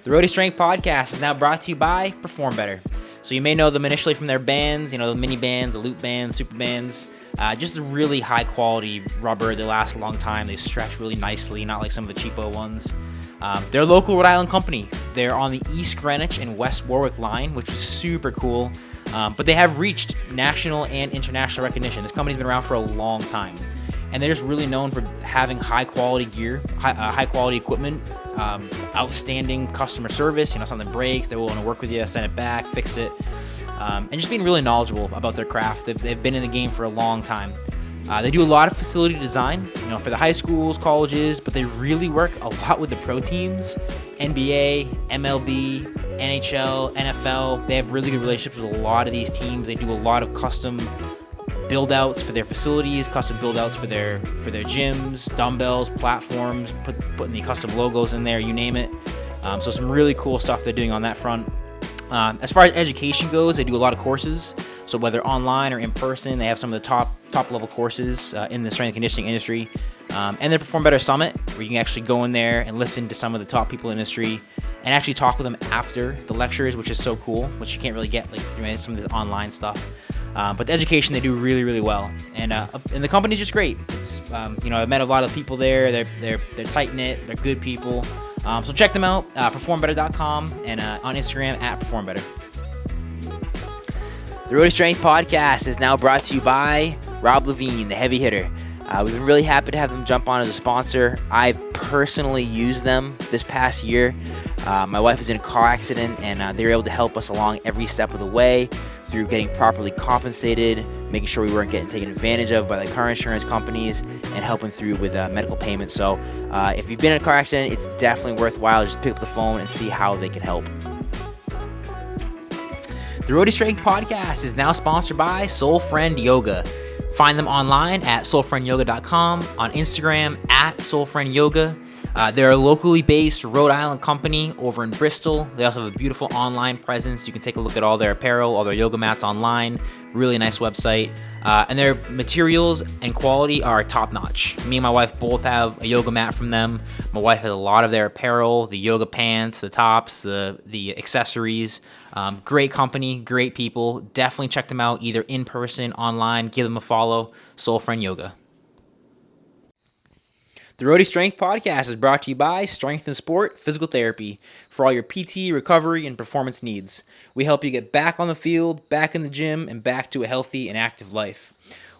The Rhode Strength Podcast is now brought to you by Perform Better. So you may know them initially from their bands, the mini bands, the loop bands, super bands. Just a really high quality rubber. They last a long time. They stretch really nicely, not like some of the cheapo ones. They're a local Rhode Island company. They're on the East Greenwich and West Warwick line, which is super cool. But they have reached national and international recognition. This company's been around for a long time. And they're just really known for having high quality gear, high quality equipment, outstanding customer service. Something breaks, they're willing to work with you, send it back, fix it, and just being really knowledgeable about their craft. They've been in the game for a long time. They do a lot of facility design, for the high schools, colleges, but they really work a lot with the pro teams, NBA, MLB, NHL, NFL. They have really good relationships with a lot of these teams. They do a lot of custom build-outs for their facilities, custom build-outs for their gyms, dumbbells, platforms, putting the custom logos in there, you name it. So some really cool stuff they're doing on that front. As far as education goes, they do a lot of courses. So whether online or in person, they have some of the top level courses in the strength and conditioning industry. And their Perform Better Summit, where you can actually go in there and listen to some of the top people in the industry and actually talk with them after the lectures, which is so cool, which you can't really get some of this online stuff. But the education, they do really, really well. And the company's just great. It's, I've met a lot of people there. They're tight-knit. They're good people. So check them out, performbetter.com, and on Instagram, @performbetter. The Rhode Strength Podcast is now brought to you by Rob Levine, the heavy hitter. We've been really happy to have them jump on as a sponsor. I personally used them this past year. My wife was in a car accident, and they were able to help us along every step of the way through getting properly compensated, making sure we weren't getting taken advantage of by the car insurance companies, and helping through with medical payments. So if you've been in a car accident, it's definitely worthwhile. Just pick up the phone and see how they can help. The Rhode Strength Podcast is now sponsored by Soul Friend Yoga. Find them online at soulfriendyoga.com, on Instagram @soulfriendyoga. They're a locally based Rhode Island company over in Bristol. They also have a beautiful online presence. You can take a look at all their apparel, all their yoga mats online. Really nice website. And their materials and quality are top notch. Me and my wife both have a yoga mat from them. My wife has a lot of their apparel, the yoga pants, the tops, the accessories. Great company, great people. Definitely check them out either in person, online. Give them a follow. Soul Friend Yoga. The Rhode Strength Podcast is brought to you by Strength and Sport Physical Therapy for all your PT, recovery, and performance needs. We help you get back on the field, back in the gym, and back to a healthy and active life.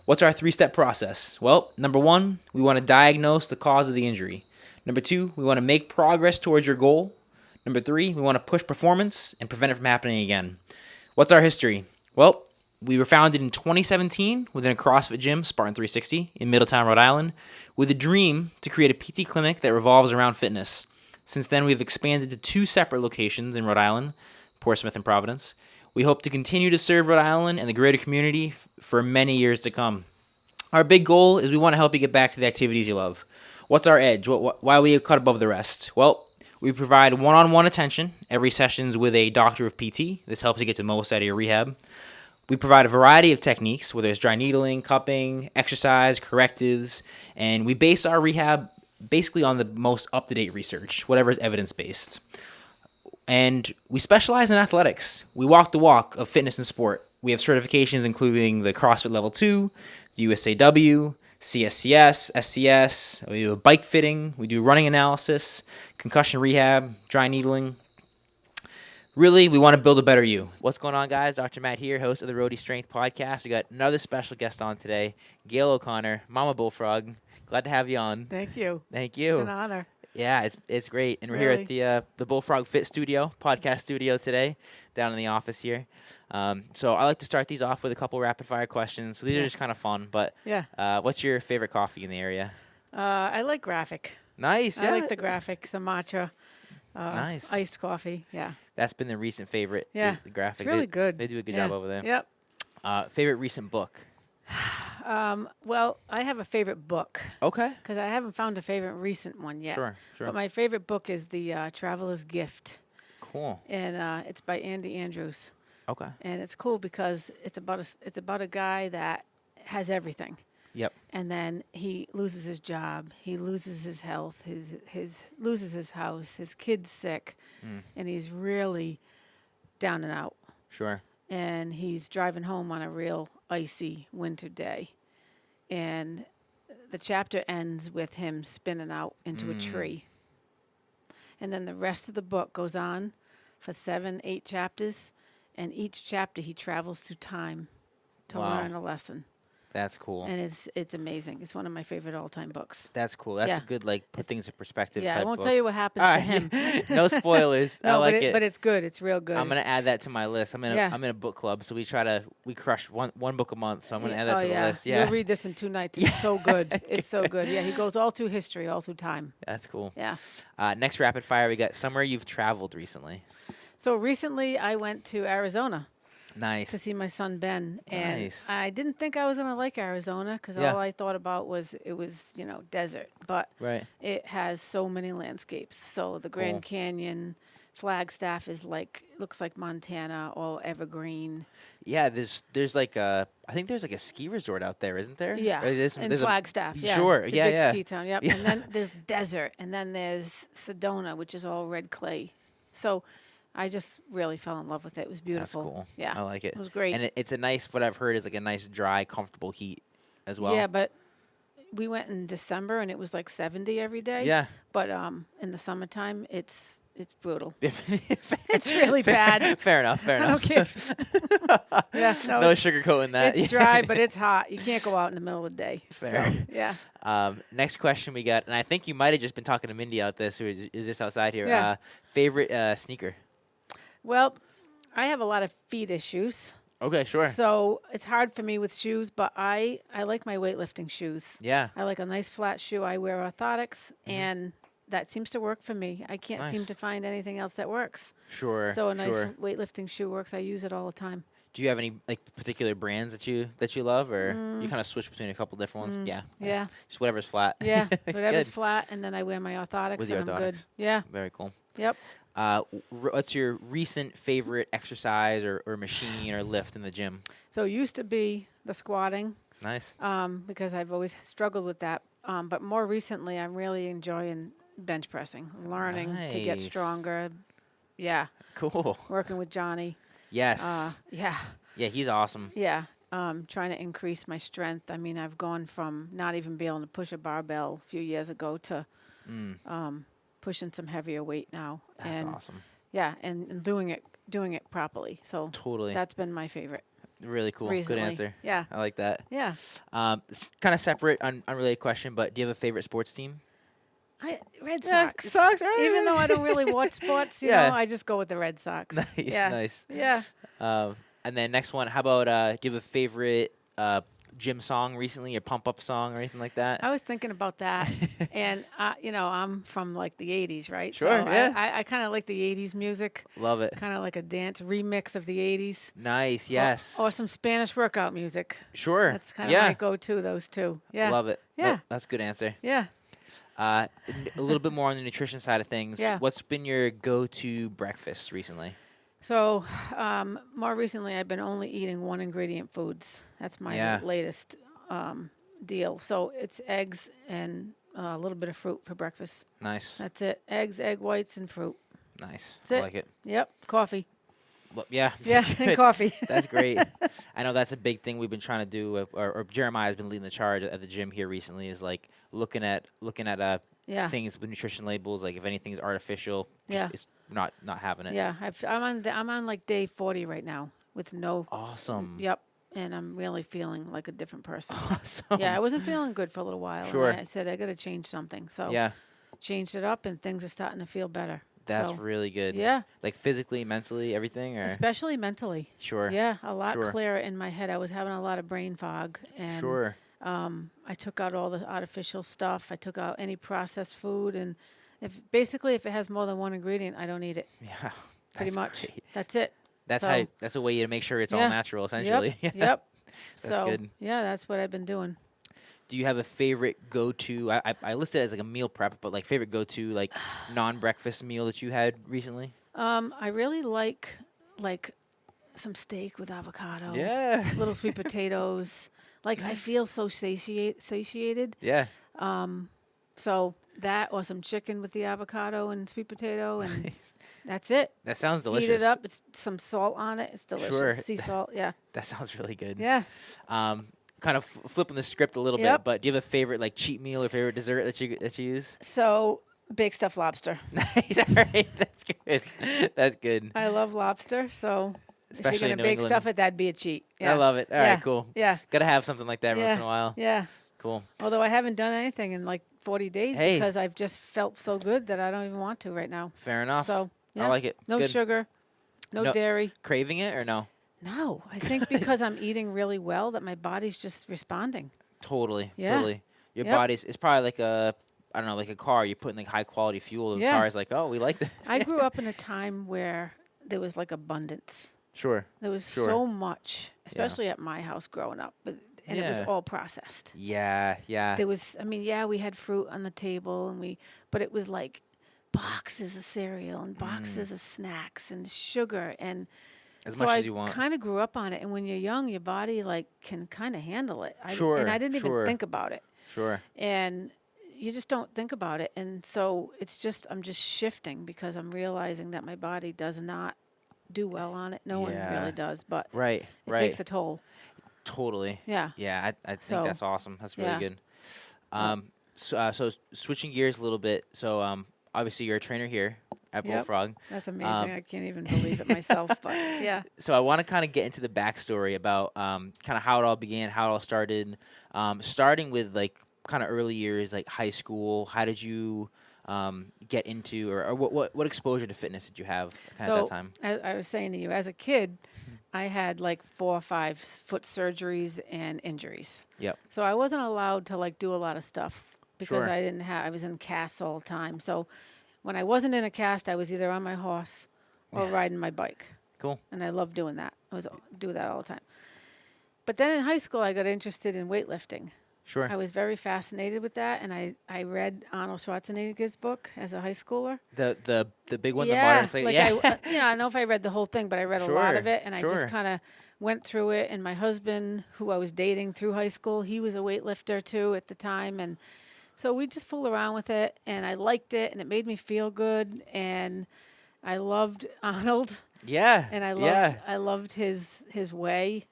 What's our 3-step process? Well, number 1, we want to diagnose the cause of the injury. Number 2, we want to make progress towards your goal. Number 3, we want to push performance and prevent it from happening again. What's our history? Well, we were founded in 2017 within a CrossFit gym, Spartan 360, in Middletown, Rhode Island, with a dream to create a PT clinic that revolves around fitness. Since then, we've expanded to 2 separate locations in Rhode Island, Portsmouth and Providence. We hope to continue to serve Rhode Island and the greater community for many years to come. Our big goal is we want to help you get back to the activities you love. What's our edge? Why are we cut above the rest? Well, we provide one-on-one attention. Every session's with a doctor of PT. This helps you get the most out of your rehab. We provide a variety of techniques, whether it's dry needling, cupping, exercise, correctives, and we base our rehab basically on the most up-to-date research, whatever is evidence-based. And we specialize in athletics. We walk the walk of fitness and sport. We have certifications including the CrossFit Level 2, the USAW, CSCS, SCS. We do bike fitting. We do running analysis, concussion rehab, dry needling. Really, we want to build a better you. What's going on, guys? Dr. Matt here, host of the Rhode Strength Podcast. We got another special guest on today, Gail O'Connor, Mama Bullfrog. Glad to have you on. Thank you. Thank you. It's an honor. Yeah, it's great. And we're here at the Bullfrog Fit Studio, podcast studio today, down in the office here. So I like to start these off with a couple rapid-fire questions. So these are just kind of fun. But what's your favorite coffee in the area? I like Graphic. Nice. Yeah. I like the Graphic, the matcha. Nice. Iced coffee, yeah. That's been the recent favorite. Yeah, the Graphic. It's really good. They do a good job over there. Yep. Favorite recent book? Well, I have a favorite book. Okay. Because I haven't found a favorite recent one yet. Sure. But my favorite book is The Traveler's Gift. Cool. And it's by Andy Andrews. Okay. And it's cool because it's about a guy that has everything. Yep. and then he loses his job, he loses his health, his loses his house, his kid's sick, and he's really down and out. Sure. And he's driving home on a real icy winter day, and the chapter ends with him spinning out into a tree. And then the rest of the book goes on for 7, 8 chapters, and each chapter he travels through time to learn a lesson. That's cool. And it's amazing. It's one of my favorite all-time books. That's cool. That's a good, like, put things in perspective Yeah, type I won't book. tell you what happens All to right. him. No spoilers. I No, like it. but it's good. It's real good. I'm gonna add that to my list. I'm in a book club, so we crush one book a month. So I'm gonna add that to the list. Yeah, You'll read this in 2 nights. It's so good. It's so good. Yeah, he goes all through history, all through time. That's cool. Yeah. Next rapid fire, we got somewhere you've traveled recently. So recently, I went to Arizona to Nice. see my son Ben, and Nice. I didn't think I was gonna like Arizona because all I thought about was it was desert, but Right. it has so many landscapes. So the Grand Canyon, Flagstaff is looks like Montana, all evergreen. Yeah, there's like I think there's like a ski resort out there, isn't there? Yeah, Or in Flagstaff. Yeah, Sure. it's a Yeah, big yeah. ski town. Yep. Yeah. And then there's desert, and then there's Sedona, which is all red clay. So I just really fell in love with it. It was That's beautiful. cool. Yeah, I like it. It was great. And it's a nice. What I've heard is like a nice, dry, comfortable heat as well. Yeah, but we went in December, and it was like 70 every day. Yeah. But in the summertime, it's brutal. It's It's really bad. Fair enough. Fair I don't enough. care. Yeah, no, No it's, sugarcoating that. it's dry, but it's hot. You can't go out in the middle of the day. Fair. So, yeah. Next question we got, and I think you might have just been talking to Mindy out this, who is just outside here. Yeah. Favorite sneaker? Well, I have a lot of feet issues. Okay, sure. So it's hard for me with shoes, but I like my weightlifting shoes. Yeah. I like a nice flat shoe. I wear orthotics, and that seems to work for me. I can't seem Nice. to find anything else that works. Sure. So a nice sure. weightlifting shoe works. I use it all the time. Do you have any like particular brands that you love, or you kind of switch between a couple different ones? Yeah. Yeah. Just whatever's flat. Yeah, whatever's Good. flat, and then I wear my orthotics, With your and I'm good. orthotics. Yeah. Very cool. Yep. What's your recent favorite exercise or machine or lift in the gym? So it used to be the squatting, Nice. because I've always struggled with that. But more recently, I'm really enjoying bench pressing, learning to get Nice. stronger. Yeah, Cool. working with Johnny. Yes. Yeah, Yeah, he's awesome. yeah. Trying to increase my strength. I mean, I've gone from not even being able to push a barbell a few years ago to pushing some heavier weight now. That's and awesome. Yeah, and doing it properly. So Totally. that's been my favorite Really cool. recently. Good answer. Yeah, I like that. yeah. Kind of separate, unrelated question, but do you have a favorite sports team? Red Yeah, Sox. Sox, right, Even right. though I don't really watch sports, you Yeah. know, I just go with the Red Sox. Nice, Yeah. nice. Yeah. And then next one, how about do you have a favorite gym song recently, or pump up song or anything like that? I was thinking about that, and I'm from like the '80s, right? Sure, So yeah. I kind of like the '80s music, Love it. kind of like a dance remix of the '80s. Nice, yes. Or some Spanish workout music. Sure. That's kind of yeah. my go-to. Those two. Yeah. Love it. Yeah. Nope, that's a good answer. Yeah. A little bit more on the nutrition side of things. Yeah. What's been your go-to breakfast recently? So more recently, I've been only eating one ingredient foods. That's my Yeah. latest deal. So it's eggs and a little bit of fruit for breakfast. Nice. That's it. Eggs, egg whites, and fruit. Nice. That's I it. like it. Yep. Coffee. Well, yeah. Yeah, and coffee. That's great. I know that's a big thing we've been trying to do, or Jeremiah has been leading the charge at the gym here recently. Is like looking at Yeah. things with nutrition labels. Like if anything's artificial, Yeah. it's not having it. Yeah. I'm on like day 40 right now with no. Awesome. Yep. And I'm really feeling like a different person. Awesome. Yeah, I wasn't feeling good for a little while. Sure. And I said I got to change something. So Yeah. changed it up, and things are starting to feel better. That's So, really good. Yeah. Like physically, mentally, everything, or Especially mentally. sure. Yeah, a lot Sure. clearer in my head. I was having a lot of brain fog, and Sure. I took out all the artificial stuff. I took out any processed food, and if it has more than one ingredient, I don't eat it. Yeah. Pretty That's much. great. That's it. That's So- that's a way to make sure it's all Yeah. natural, essentially. Yep. Yep. That's So good. yeah, that's what I've been doing. Do you have a favorite go-to? I listed it as like a meal prep, but like favorite go-to like non-breakfast meal that you had recently? I really like some steak with avocado. Yeah. Little sweet potatoes. Like, I feel so satiated. Yeah. So that or some chicken with the avocado and sweet potato, and that's it. That sounds delicious. Heat it up. It's some salt on it. It's delicious. Sure. Sea salt. Yeah. That sounds really good. Yeah. Kind of flipping the script a little bit, but do you have a favorite like cheat meal or favorite dessert that you use? So baked stuffed lobster. Nice. All right. That's good. That's good. I love lobster. So Especially if you're in gonna New bake England. stuff it, that'd be a cheat. Yeah. I love it. All right. Cool. Yeah. Gotta have something like that Yeah. once in a while. Yeah. Cool. Although I haven't done anything in like 40 days Hey. because I've just felt so good that I don't even want to right now. Fair enough. So yeah. I like it. No Good. sugar, no dairy. Craving it or no? No, I think because I'm eating really well that my body's just responding. Totally. Yeah. Totally. Your Yep. body's, it's probably like I don't know, like a car. You put in like high quality fuel. The Yeah. car is like, oh, we like this. I grew up in a time where there was like abundance. Sure. There was Sure. so much, especially at my house growing up, and it was Yeah. all processed. Yeah. Yeah. There was, I mean, yeah, we had fruit on the table, but it was like boxes of cereal and boxes of snacks and sugar, and As so much I as you want. kind of grew up on it. And when you're young, your body like can kind of handle it. Sure, And I didn't sure. even think about it. Sure. And you just don't think about it. And so I'm just shifting because I'm realizing that my body does not do well on it. No one Yeah. really does, but Right. it Right. takes a toll. Totally. Yeah. Yeah. I think So, that's awesome. That's really yeah. good. So switching gears a little bit. So obviously you're a trainer here at Yep. Bullfrog. That's amazing. I can't even believe it myself, but yeah. So I want to kind of get into the backstory about kind of how it all began, how it all started. Starting with like kind of early years, like high school. How did you get into, or what exposure to fitness did you have kind of at that time? I was saying to you, as a kid, I had like 4 or 5 foot surgeries and injuries. Yep. So I wasn't allowed to like do a lot of stuff because Sure. I was in casts all the time. So when I wasn't in a cast, I was either on my horse or riding my bike. Cool. And I loved doing that. I was do that all the time. But then in high school, I got interested in weightlifting. Sure. I was very fascinated with that, and I read Arnold Schwarzenegger's book as a high schooler. The big one, the Yeah, modern slave. like Yeah. I don't know if I read the whole thing, but I read a lot of Sure, it, and I sure. just kind of went through it. And my husband, who I was dating through high school, he was a weightlifter too at the time, and so we just fooled around with it, and I liked it, and it made me feel good, and I loved Arnold, Yeah. and yeah. I loved his way.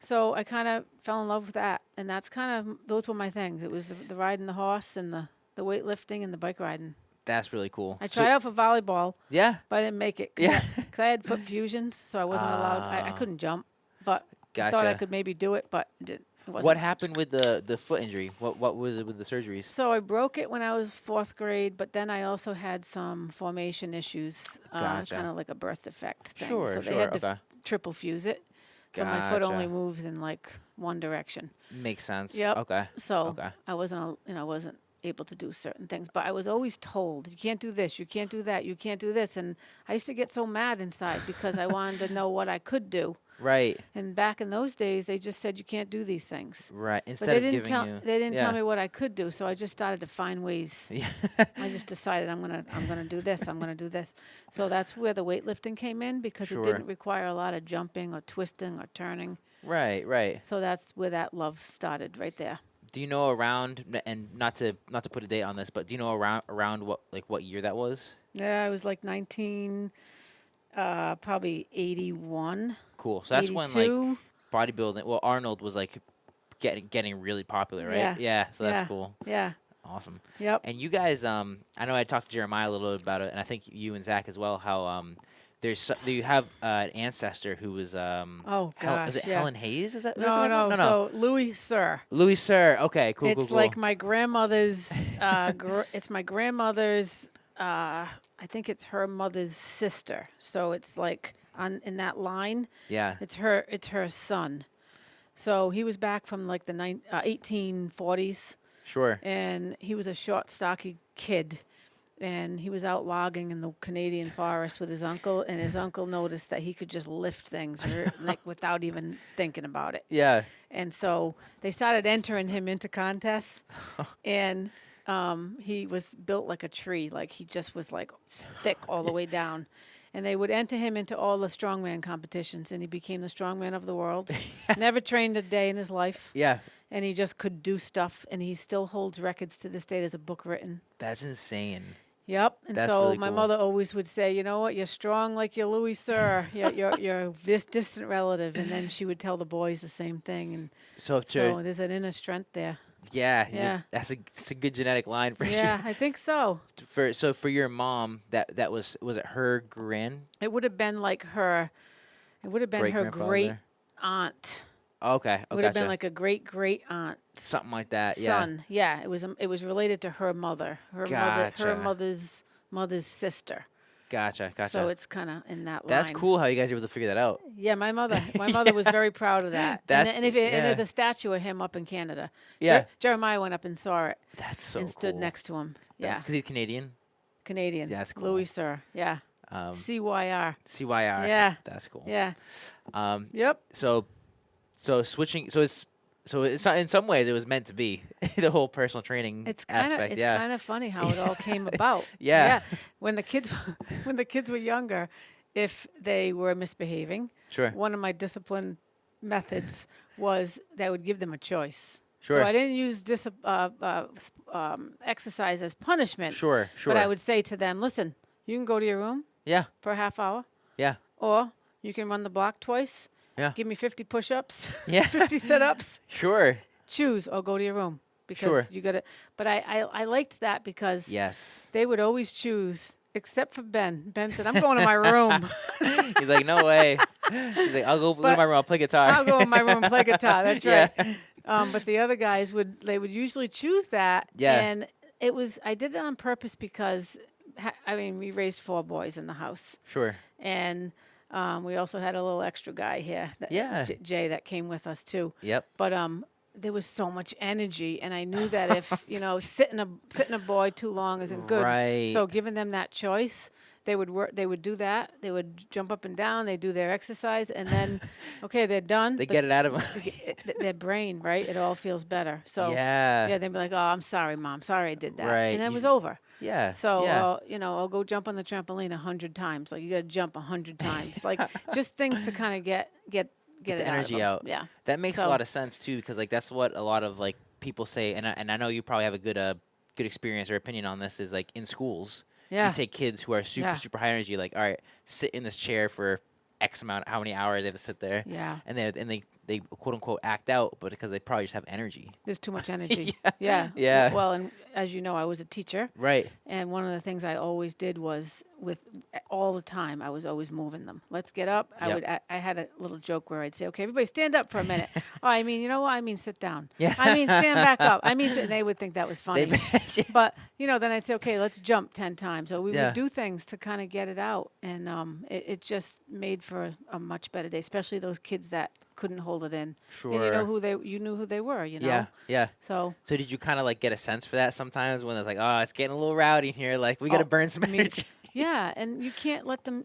So I kind of fell in love with that, and that's kind of those were my things. It was the riding the horse and the weightlifting and the bike riding. That's really cool. I tried out for volleyball, Yeah. but I didn't make it. Yeah. Because I had foot fusions, so I wasn't allowed. I couldn't jump, but I thought I Gotcha. could maybe do it, but it wasn't. What happened with the foot injury? What was it with the surgeries? So I broke it when I was 4th grade, but then I also had some formation issues, Gotcha. kind of like a birth defect thing. Sure, so they sure, had to okay. triple fuse it. So my foot only Gotcha. moves in like one direction. Makes sense. Yep. Okay. So Okay. I wasn't able to do certain things, but I was always told, you can't do this, you can't do that, you can't do this. And I used to get so mad inside because I wanted to know what I could do. Right. And back in those days, they just said you can't do these things. Right. But Instead they of didn't giving tell you. they didn't yeah. tell me what I could do, so I just started to find ways. Yeah. I just decided I'm gonna do this, I'm gonna do this. So that's where the weightlifting came in because Sure. it didn't require a lot of jumping or twisting or turning. Right. Right. So that's where that love started right there. Do you know around, and not to put a date on this, but do you know around what year that was? Yeah, I was like 19, probably 81. Cool. So that's when 82. like bodybuilding. Well, Arnold was like getting really popular, right? Yeah. Yeah. So that's Yeah. cool. Yeah. Awesome. Yep. And you guys, I know I talked to Jeremiah a little bit about it, and I think you and Zach as well. How you have an ancestor who was Oh gosh. is it yeah. Helen Hayes? Is that is that the No, right no, one? So Louis Sir. Louis Sir. Okay. Cool. It's cool. like my grandmother's. It's my grandmother's. I think it's her mother's sister. So it's like in that line. Yeah. It's her son. So he was back from like the 1840s, Sure. and he was a short, stocky kid. And he was out logging in the Canadian forest with his uncle, and his uncle noticed that he could just lift things like without even thinking about it. Yeah. And so they started entering him into contests, and he was built like a tree. Like he just was like thick all the way down. And they would enter him into all the strongman competitions, and he became the strongman of the world. Never trained a day in his life. Yeah. And he just could do stuff, and he still holds records to this day. There's a book written. That's insane. Yep. And That's so really my cool. mother always would say, you know what, you're strong like your Louis Sir. You're this distant relative. And then she would tell the boys the same thing. And So so there's an inner strength there. yeah, that's a good genetic line for Yeah, sure. I think so. For your mom, that was it her grand? It would have been like her, it would have been her Great-grandfather? great aunt. Okay, It would have been gotcha. like a great aunt. Something like that. Yeah. Son. Yeah, it was related to her mother. Her Gotcha. mother's sister. Gotcha. So it's kind of in that line. That's cool how you guys were able to figure that out. Yeah, my mother was very proud of that. That's- And yeah. there's a statue of him up in Canada. Yeah. Jeremiah went up and saw it That's so and stood cool. next to him. Yeah, Because he's Canadian. Canadian. That's cool. Louis Sir. Yeah. CYR. CYR. Yeah. That's cool. Yeah. Um. Yep. So switching. So it's not, in some ways it was meant to be the whole personal training It's kind of aspect. Yeah. kind of funny how it all came about. Yeah. When the kids were younger, if they were misbehaving, Sure. one of my discipline methods was that I would give them a choice. Sure. So I didn't use exercise as punishment. Sure. But I would say to them, listen, you can go to your room Yeah. for a half hour, Yeah. or you can run the block twice. Yeah. Give me 50 push-ups, Yeah. 50 sit-ups. Sure. Choose or go to your room because Sure. you got to. But I liked that because Yes. they would always choose, except for Ben. Ben said, "I'm going to my room. He's like, no way. He's like, I'll go to But my room. I'll play guitar. I'll go in my room and play guitar." That's Yeah. right. But the other guys would usually choose that. Yeah. And I did it on purpose because we raised 4 boys in the house, Sure. and we also had a little extra guy here. Yeah. Jay, that came with us too. Yep. But there was so much energy, and I knew that if sitting a boy too long isn't good. Right. So giving them that choice, they would work. They would do that. They would jump up and down. They do their exercise, and then, okay, they're done. They but get it out of them. their brain, right? It all feels better. So Yeah. they'd be like, "Oh, I'm sorry, Mom. Sorry I did that." Right. And then it was over. Yeah. So, yeah. I'll go jump on the trampoline 100 times. Like, you got to jump 100 times. Like, just things to kind of get Get it the energy of 'em. out. Yeah. That makes a So- lot of sense too, because like that's what a lot of like people say, and I know you probably have a good experience or opinion on this. Is like in schools, Yeah. you take kids who are super high energy, like all right, sit in this chair for X amount, how many hours they have to sit there, Yeah. and they quote unquote act out, but because they probably just have energy. There's too much energy. Yeah. Yeah. Yeah. Well, and as you know, I was a teacher. Right. And one of the things I always did was all the time, I was always moving them. Let's get up. Yep. I had a little joke where I'd say, okay, everybody stand up for a minute. Oh, I mean, you know what? I mean, sit down. Yeah. I mean, stand back up. I mean, and they would think that was funny. They- But, then I'd say, okay, let's jump 10 times. So we Yeah. would do things to kind of get it out. And it just made for a much better day, especially those kids that couldn't hold it in. Sure. And you knew who they were, Yeah. Yeah. So So did you kind of like get a sense for that sometimes when it's like, oh, it's getting a little rowdy in here, like we got to burn some energy. yeah, and you can't let them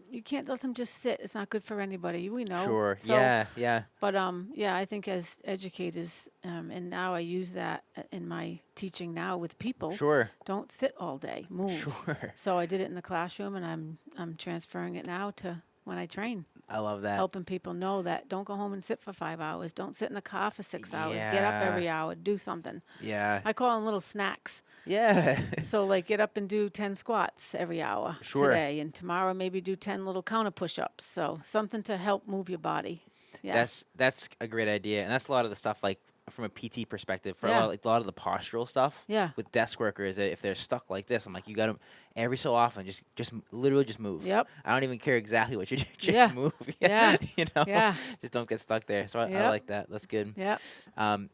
just sit. It's not good for anybody. We know. Sure. So, Yeah. Yeah. But I think as educators, and now I use that in my teaching now with people. Sure. Don't sit all day. Move. Sure. So I did it in the classroom, and I'm transferring it now to when I train, I love that. helping people know that don't go home and sit for 5 hours. Don't sit in the car for 6 hours. Get up Yeah. every hour. Do something. Yeah. I call them little snacks. Yeah. So, like, get up and do 10 squats every hour Sure. today, and tomorrow maybe do 10 little counter push-ups. So, something to help move your body. Yeah. That's a great idea, and that's a lot of the stuff like from a PT perspective for Yeah. a lot of the postural stuff. Yeah. With desk workers, if they're stuck like this, I'm like, you got to every so often just literally just move. Yep. I don't even care exactly what you do, just Yeah. move. Yeah. You know. Yeah. Just don't get stuck there. So I Yep. like that. That's good. Yeah.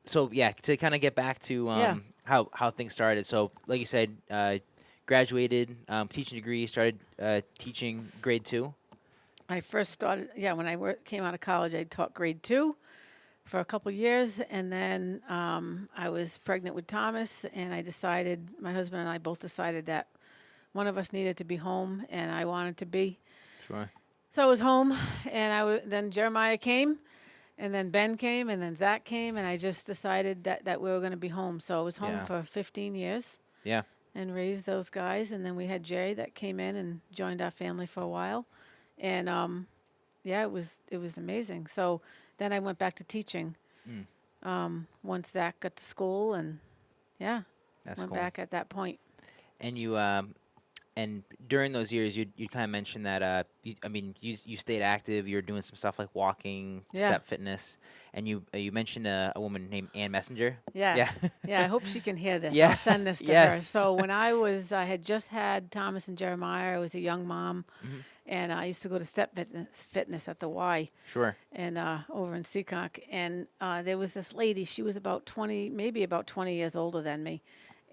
So yeah, to kind of get back to Yeah. how things started. So like you said, graduated, teaching degree, started teaching grade 2. I first started, when I came out of college, I taught grade 2 for a couple years, and then I was pregnant with Thomas, and my husband and I both decided that one of us needed to be home, and I wanted to be. Sure. So I was home, and then Jeremiah came, and then Ben came, and then Zach came, and I just decided that we were going to be home. So I was home Yeah. for 15 years. Yeah. and raised those guys. And then we had Jay that came in and joined our family for a while. And yeah, it was amazing. So then I went back to teaching once Zach got to school, and yeah, That's went cool. back at that point. And you and during those years, you kind of mentioned that you stayed active. You were doing some stuff like walking, Yeah. step fitness, and you mentioned a woman named Ann Messenger. Yeah. Yeah. Yeah, I hope she can hear this. Yeah. I'll send this to her. Yes. So when I had just had Thomas and Jeremiah. I was a young mom, and I used to go to step fitness at the Y. Sure. And over in Seekonk. And there was this lady. She was about 20, maybe about 20 years older than me.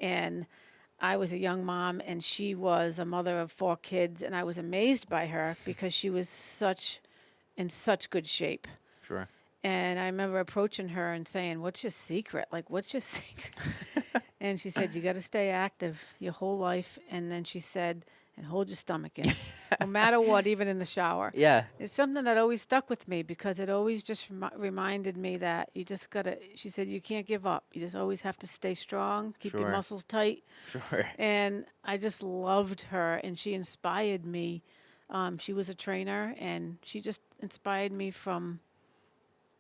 And I was a young mom, and she was a mother of 4 kids. And I was amazed by her because she was in such good shape. Sure. And I remember approaching her and saying, "What's your secret? Like, what's your secret?" And she said, "You got to stay active your whole life." And then she said, "And hold your stomach in, no matter what, even in the shower." Yeah. It's something that always stuck with me because it always just reminded me that you just got to, she said, you can't give up. You just always have to stay strong, keep your Sure. muscles tight. Sure. And I just loved her, and she inspired me. She was a trainer, and she just inspired me from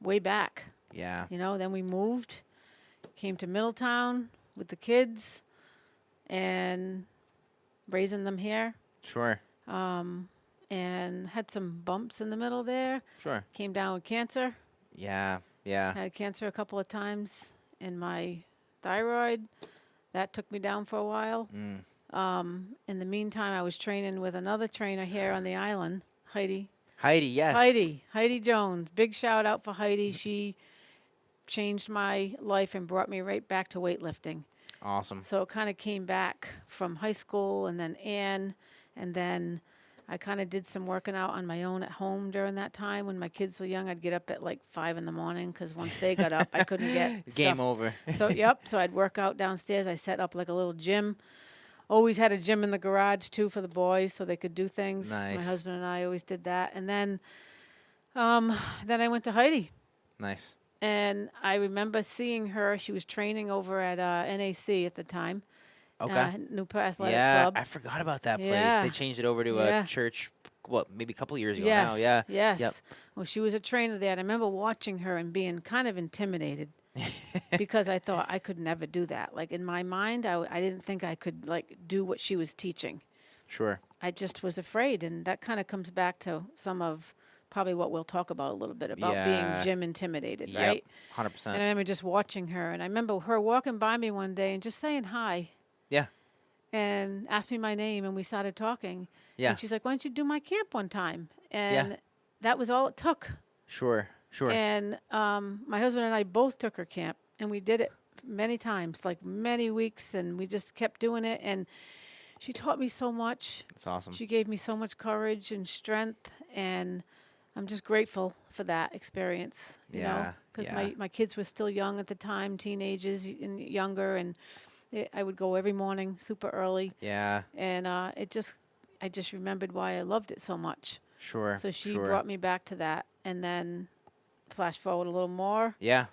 way back. Yeah. You know, then we moved, came to Middletown with the kids, and raising them here. Sure. And had some bumps in the middle there. Sure. Came down with cancer. Yeah. Yeah. Had cancer a couple of times in my thyroid. That took me down for a while. In the meantime, I was training with another trainer here on the island, Heidi. Heidi, yes. Heidi Jones. Big shout out for Heidi. She changed my life and brought me right back to weightlifting. Awesome. So it kind of came back from high school, and then Ann, and then I kind of did some working out on my own at home during that time. When my kids were young, I'd get up at like 5 in the morning because once they got up, I couldn't get Game stuff. over. So I'd work out downstairs. I set up like a little gym. Always had a gym in the garage too for the boys so they could do things. Nice. My husband and I always did that. And then I went to Heidi. Nice. And I remember seeing her. She was training over at NAC at the time. Okay. Newport Athletic Yeah, Club. I forgot about that place. Yeah. They changed it over to Yeah. a church, maybe a couple of years ago Yes. now. Yeah. Yes. Yep. Well, she was a trainer there, and I remember watching her and being kind of intimidated because I thought I could never do that. Like in my mind, I didn't think I could like do what she was teaching. Sure. I just was afraid, and that kind of comes back to some of probably what we'll talk about a little bit about Yeah. being gym intimidated, Yep. right? 100%. And I remember just watching her, and I remember her walking by me one day and just saying hi. Yeah. And asked me my name, and we started talking. Yeah. And she's like, "Why don't you do my camp one time?" And Yeah. that was all it took. Sure. Sure. And my husband and I both took her camp, and we did it many times, like many weeks, and we just kept doing it. And she taught me so much. That's awesome. She gave me so much courage and strength, and I'm just grateful for that experience. You know, Yeah, because yeah. my kids were still young at the time, teenagers and younger, and I would go every morning, super early, Yeah. and I just remembered why I loved it so much. Sure. So she sure. brought me back to that, and then flash forward a little more. Yeah.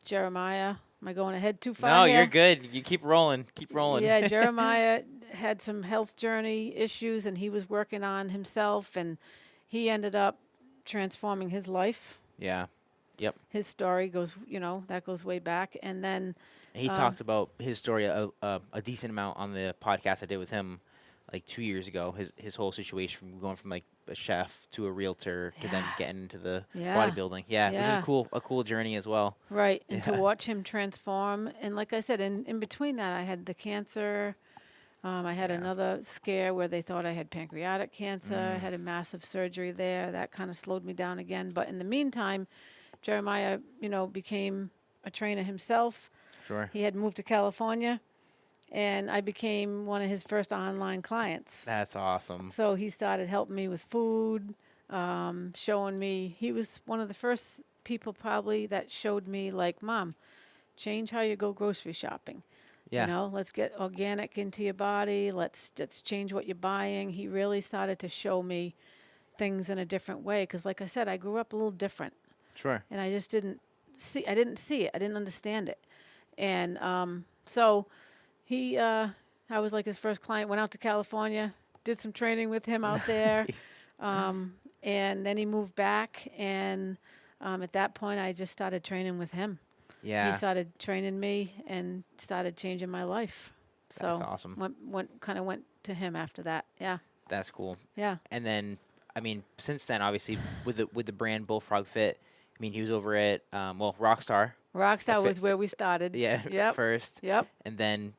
Jeremiah, am I going ahead too far? No, here? you're good. You keep rolling. Keep rolling. Yeah, Jeremiah had some health journey issues, and he was working on himself, and he ended up transforming his life. Yeah. Yep. His story goes, that goes way back, and then He talked about his story a decent amount on the podcast I did with him like 2 years ago. His whole situation from going from like a chef to a realtor to then Yeah. getting into the Yeah. bodybuilding. Yeah, which Yeah. is a cool journey as well. right, and to Yeah. watch him transform, and like I said, in between that, I had the cancer. I had Yeah. another scare where they thought I had pancreatic cancer. I had a massive surgery there. That kind of slowed me down again. But in the meantime, Jeremiah, became a trainer himself. Sure. He had moved to California, and I became one of his first online clients. That's awesome. So he started helping me with food, showing me. He was one of the first people probably that showed me, like, Mom, change how you go grocery shopping. Yeah. Let's get organic into your body. Let's change what you're buying. He really started to show me things in a different way. Because like I said, I grew up a little different. Sure. And I just didn't see it. I didn't understand it. And so I was like his first client. Went out to California, did some training with him out there, Nice. and then he moved back. And at that point, I just started training with him. He Yeah, started training me and started changing my life. that's So awesome. went to him after that. Yeah, That's cool. yeah. And then, I mean, since then, obviously, with the brand Bullfrog Fit, I mean, he was over at Rockstar. Rockstar Fit- was where we started. Yeah, Yep. first, Yep. and then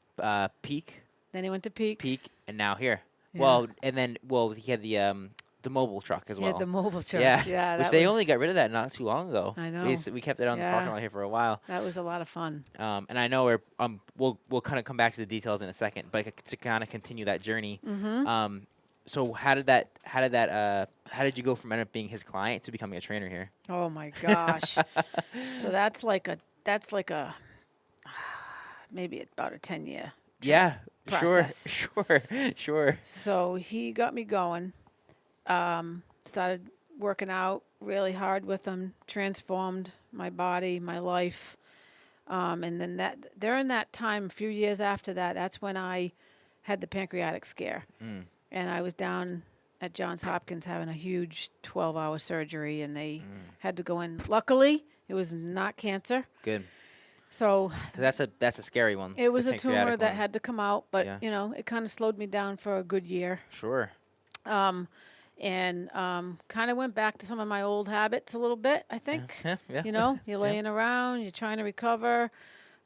Peak, Then he went to Peak. and now here. Yeah. Well, and then he had the mobile truck as He well. had the mobile truck. Yeah, Yeah. which That they was, only got rid of that not too long ago. I know. We kept it on the parking Yeah. lot here for a while. That was a lot of fun. And I know we'll kind of come back to the details in a second, but to kind of continue that journey. Mm-hmm. So how did you go from ending up being his client to becoming a trainer here? Oh my gosh. So that's like a maybe about a 10-year. Yeah, Process. sure. So he got me going. Started working out really hard with him. Transformed my body, my life. And then during that time, a few years after that, that's when I had the pancreatic scare. Mm. And I was down at Johns Hopkins having a huge 12-hour surgery, and they had to go in. Luckily, it was not cancer. Good. So 'Cause that's a scary one. it was the a tumor pancreatic that one. had to come out, but Yeah. it kind of slowed me down for a good year. Sure. And kind of went back to some of my old habits a little bit, I think. Yeah. You're laying around, you're trying to recover,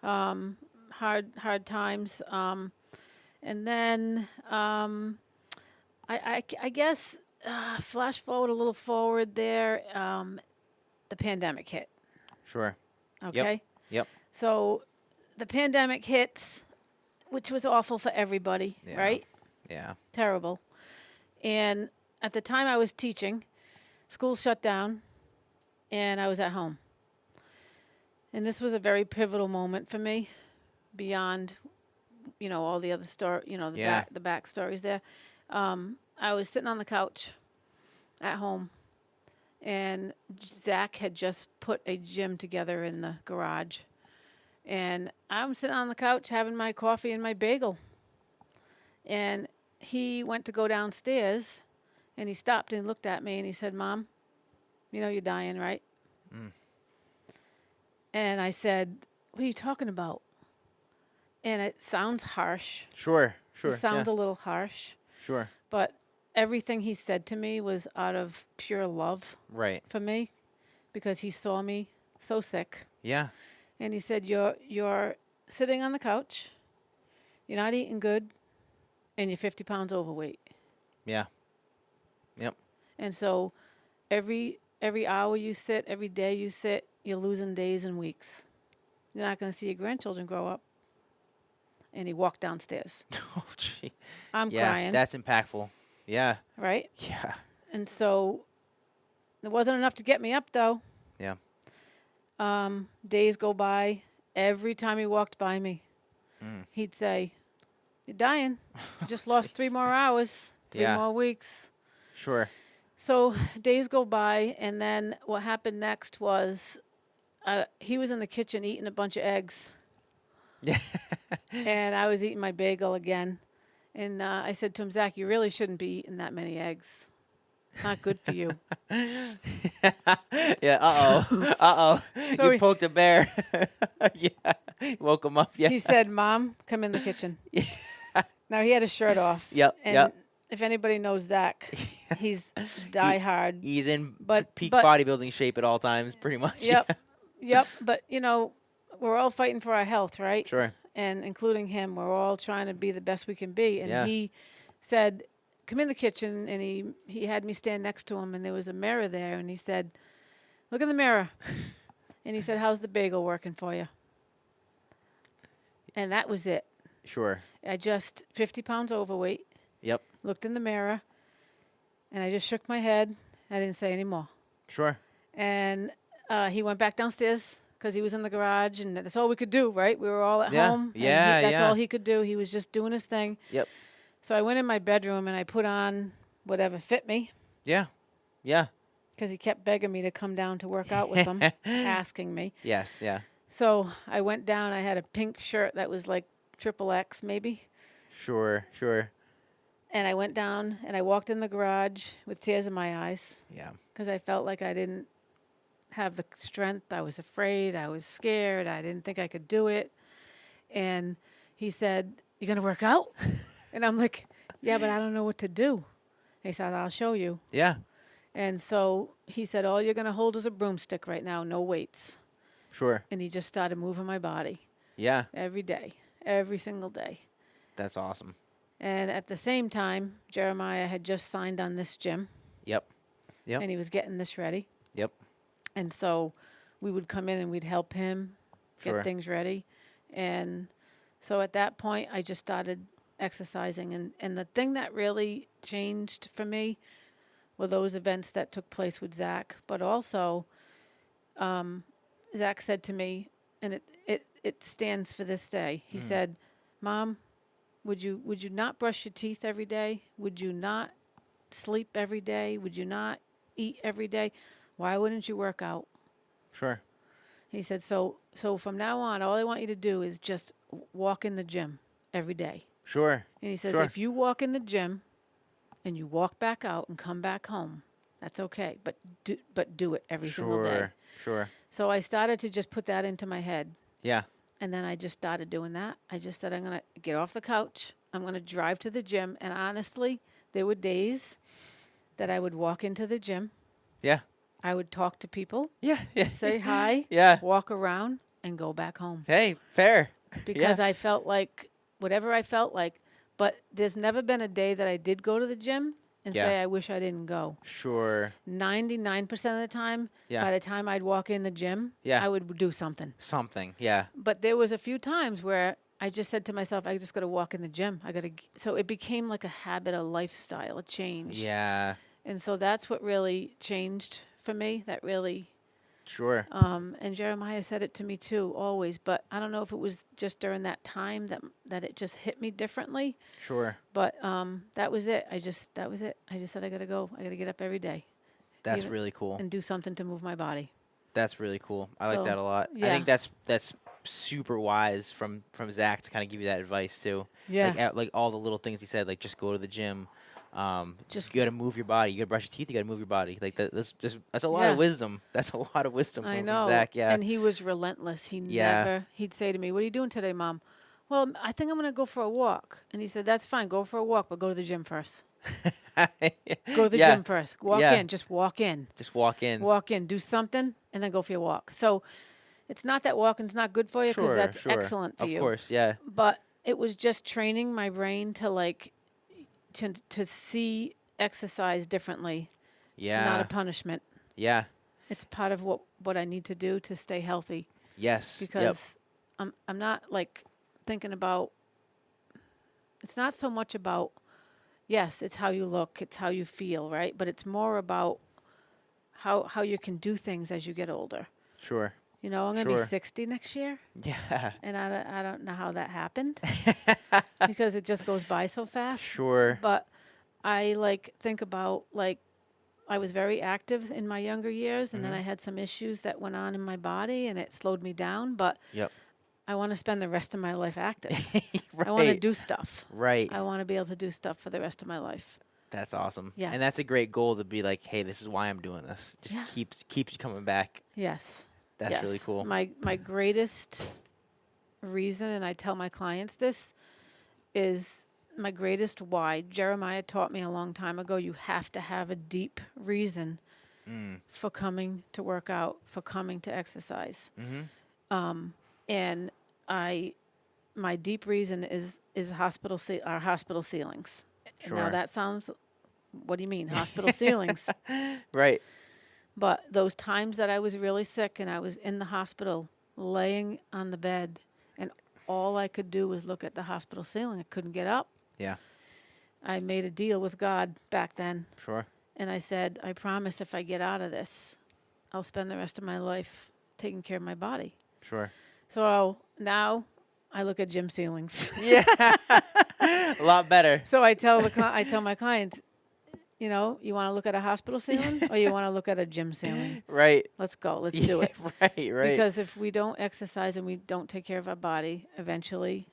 hard times. And then I guess flash forward a little forward there, the pandemic hit. Sure. Okay. Yep. So the pandemic hits, which was awful for everybody, Yeah. right? Yeah. Terrible. And at the time I was teaching, school shut down, and I was at home. And this was a very pivotal moment for me, beyond, all the other the back stories there. I was sitting on the couch at home, and Zach had just put a gym together in the garage. And I'm sitting on the couch having my coffee and my bagel. And he went to go downstairs, and he stopped and looked at me, and he said, "Mom, you're dying, right?" Mm. And I said, "What are you talking about?" And it sounds harsh. Sure. It sounds a little harsh. Sure. But everything he said to me was out of pure love Right. for me, because he saw me so sick. Yeah. And he said, you're sitting on the couch, you're not eating good, and you're 50 pounds overweight. Yeah. Yep. And so every hour you sit, every day you sit, you're losing days and weeks. You're not going to see your grandchildren grow up. And he walked downstairs. Oh, gee. I'm Yeah, crying. that's impactful. Yeah. Right? Yeah. And so it wasn't enough to get me up, though. Yeah. Days go by. Every time he walked by me, he'd say, "You're dying. You just lost 3 more hours, 3 Yeah. more weeks." Sure. So days go by, and then what happened next was he was in the kitchen eating a bunch of eggs, Yeah. and I was eating my bagel again. And I said to him, "Zach, you really shouldn't be eating that many eggs. It's not good for you." Yeah. Uh-oh. So You he- poked a bear. Yeah. Woke him up. Yeah. He said, "Mom, come in the kitchen." Now he had his shirt off. Yep, And yep. if anybody knows Zach, he's die hard. He's in But- peak but- bodybuilding shape at all times, pretty much. Yep. Yep. But, we're all fighting for our health, right? Sure. And including him, we're all trying to be the best we can be. And Yeah. he said, "Come in the kitchen." And he had me stand next to him, and there was a mirror there. And he said, "Look in the mirror." And he said, "How's the bagel working for you?" And that was it. Sure. I just 50 pounds overweight, Yep. looked in the mirror, and I just shook my head. I didn't say any more. Sure. And he went back downstairs because he was in the garage, and that's all we could do, right? We were all at Yeah. home. and Yeah, that's yeah. all he could do. He was just doing his thing. Yep. So I went in my bedroom, and I put on whatever fit me, Yeah. Yeah. because he kept begging me to come down to work out with him, asking me. Yes. Yeah. So I went down. I had a pink shirt that was like triple X maybe. Sure. And I went down and I walked in the garage with tears in my eyes Yeah. because I felt like I didn't have the strength. I was afraid. I was scared. I didn't think I could do it. And he said, "You going to work out?" And I'm like, "Yeah, but I don't know what to do." He said, "I'll show you." Yeah. And so he said, "All you're going to hold is a broomstick right now, no weights." Sure. And he just started moving my body Yeah. every day, every single day. That's awesome. And at the same time, Jeremiah had just signed on this gym. Yep. And he was getting this ready. Yep. And so we would come in and we'd help him Sure. get things ready. And so at that point, I just started exercising. And the thing that really changed for me were those events that took place with Zach. But also, Zach said to me, and it stands for this day. He said, "Mom, would you not brush your teeth every day? Would you not sleep every day? Would you not eat every day? Why wouldn't you work out?" Sure. He said, so from now on, all I want you to do is just walk in the gym every day. Sure. And he says, Sure. if you walk in the gym and you walk back out and come back home, that's okay. But do it every single day. Sure. So I started to just put that into my head. Yeah. And then I just started doing that. I just said, I'm going to get off the couch. I'm going to drive to the gym. And honestly, there were days that I would walk into the gym. Yeah. I would talk to people, Yeah. say hi, Yeah. walk around, and go back home. Hey, fair. Because I felt like whatever I felt like. But there's never been a day that I did go to the gym and say, I wish I didn't go. Sure. 99% of the time, by the time I'd walk in the gym, I would do something. Yeah. But there was a few times where I just said to myself, I just got to walk in the gym. So it became like a habit, a lifestyle, a change. Yeah. And so that's what really changed for me. That really, Sure. and Jeremiah said it to me too, always. But I don't know if it was just during that time that it just hit me differently. Sure. But that was it. That was it. I just said I got to go. I got to get up every day. That's really cool. And do something to move my body. That's really cool. I like that a lot. Yeah. I think that's super wise from Zach to kind of give you that advice too. Yeah. Like all the little things he said, like just go to the gym. Just you got to move your body. You got to brush your teeth. You got to move your body. Like that's a lot of wisdom. That's a lot of wisdom I from know. Zach. Yeah. And he was relentless. He'd say to me, "What are you doing today, Mom?" "Well, I think I'm going to go for a walk." And he said, "That's fine. Go for a walk, but go to the gym first." Go to the gym first. Walk in. Just walk in. Just walk in. Walk in. Do something, and then go for your walk. So it's not that walking's not good for you, because that's excellent for you. Of course, yeah. But it was just training my brain to to see exercise differently. Yeah. It's not a punishment. Yeah. It's part of what I need to do to stay healthy. Yes. Because I'm not thinking about, it's not so much about, yes, it's how you look, it's how you feel, right? But it's more about how you can do things as you get older. Sure. You know, I'm going to be 60 next year. Yeah. And I don't know how that happened because it just goes by so fast. Sure. But I think about I was very active in my younger years, and then I had some issues that went on in my body, and it slowed me down. But I want to spend the rest of my life active. Right. I want to do stuff. Right. I want to be able to do stuff for the rest of my life. That's awesome. Yeah. And that's a great goal to be like, hey, this is why I'm doing this. Just keeps you coming back. Yes. That's really cool. My greatest reason, and I tell my clients this, is my greatest why. Jeremiah taught me a long time ago, you have to have a deep reason for coming to work out, for coming to exercise. Mm-hmm. And my deep reason is our hospital ceilings. Sure. Now that sounds, what do you mean, hospital ceilings? Right. But those times that I was really sick and I was in the hospital laying on the bed and all I could do was look at the hospital ceiling. I couldn't get up. Yeah. I made a deal with God back then. Sure. And I said, I promise if I get out of this, I'll spend the rest of my life taking care of my body. Sure. So now I look at gym ceilings. Yeah. A lot better. So I tell my clients, you want to look at a hospital ceiling or you want to look at a gym ceiling? Right. Let's go. Let's do it. Right. Because if we don't exercise and we don't take care of our body, eventually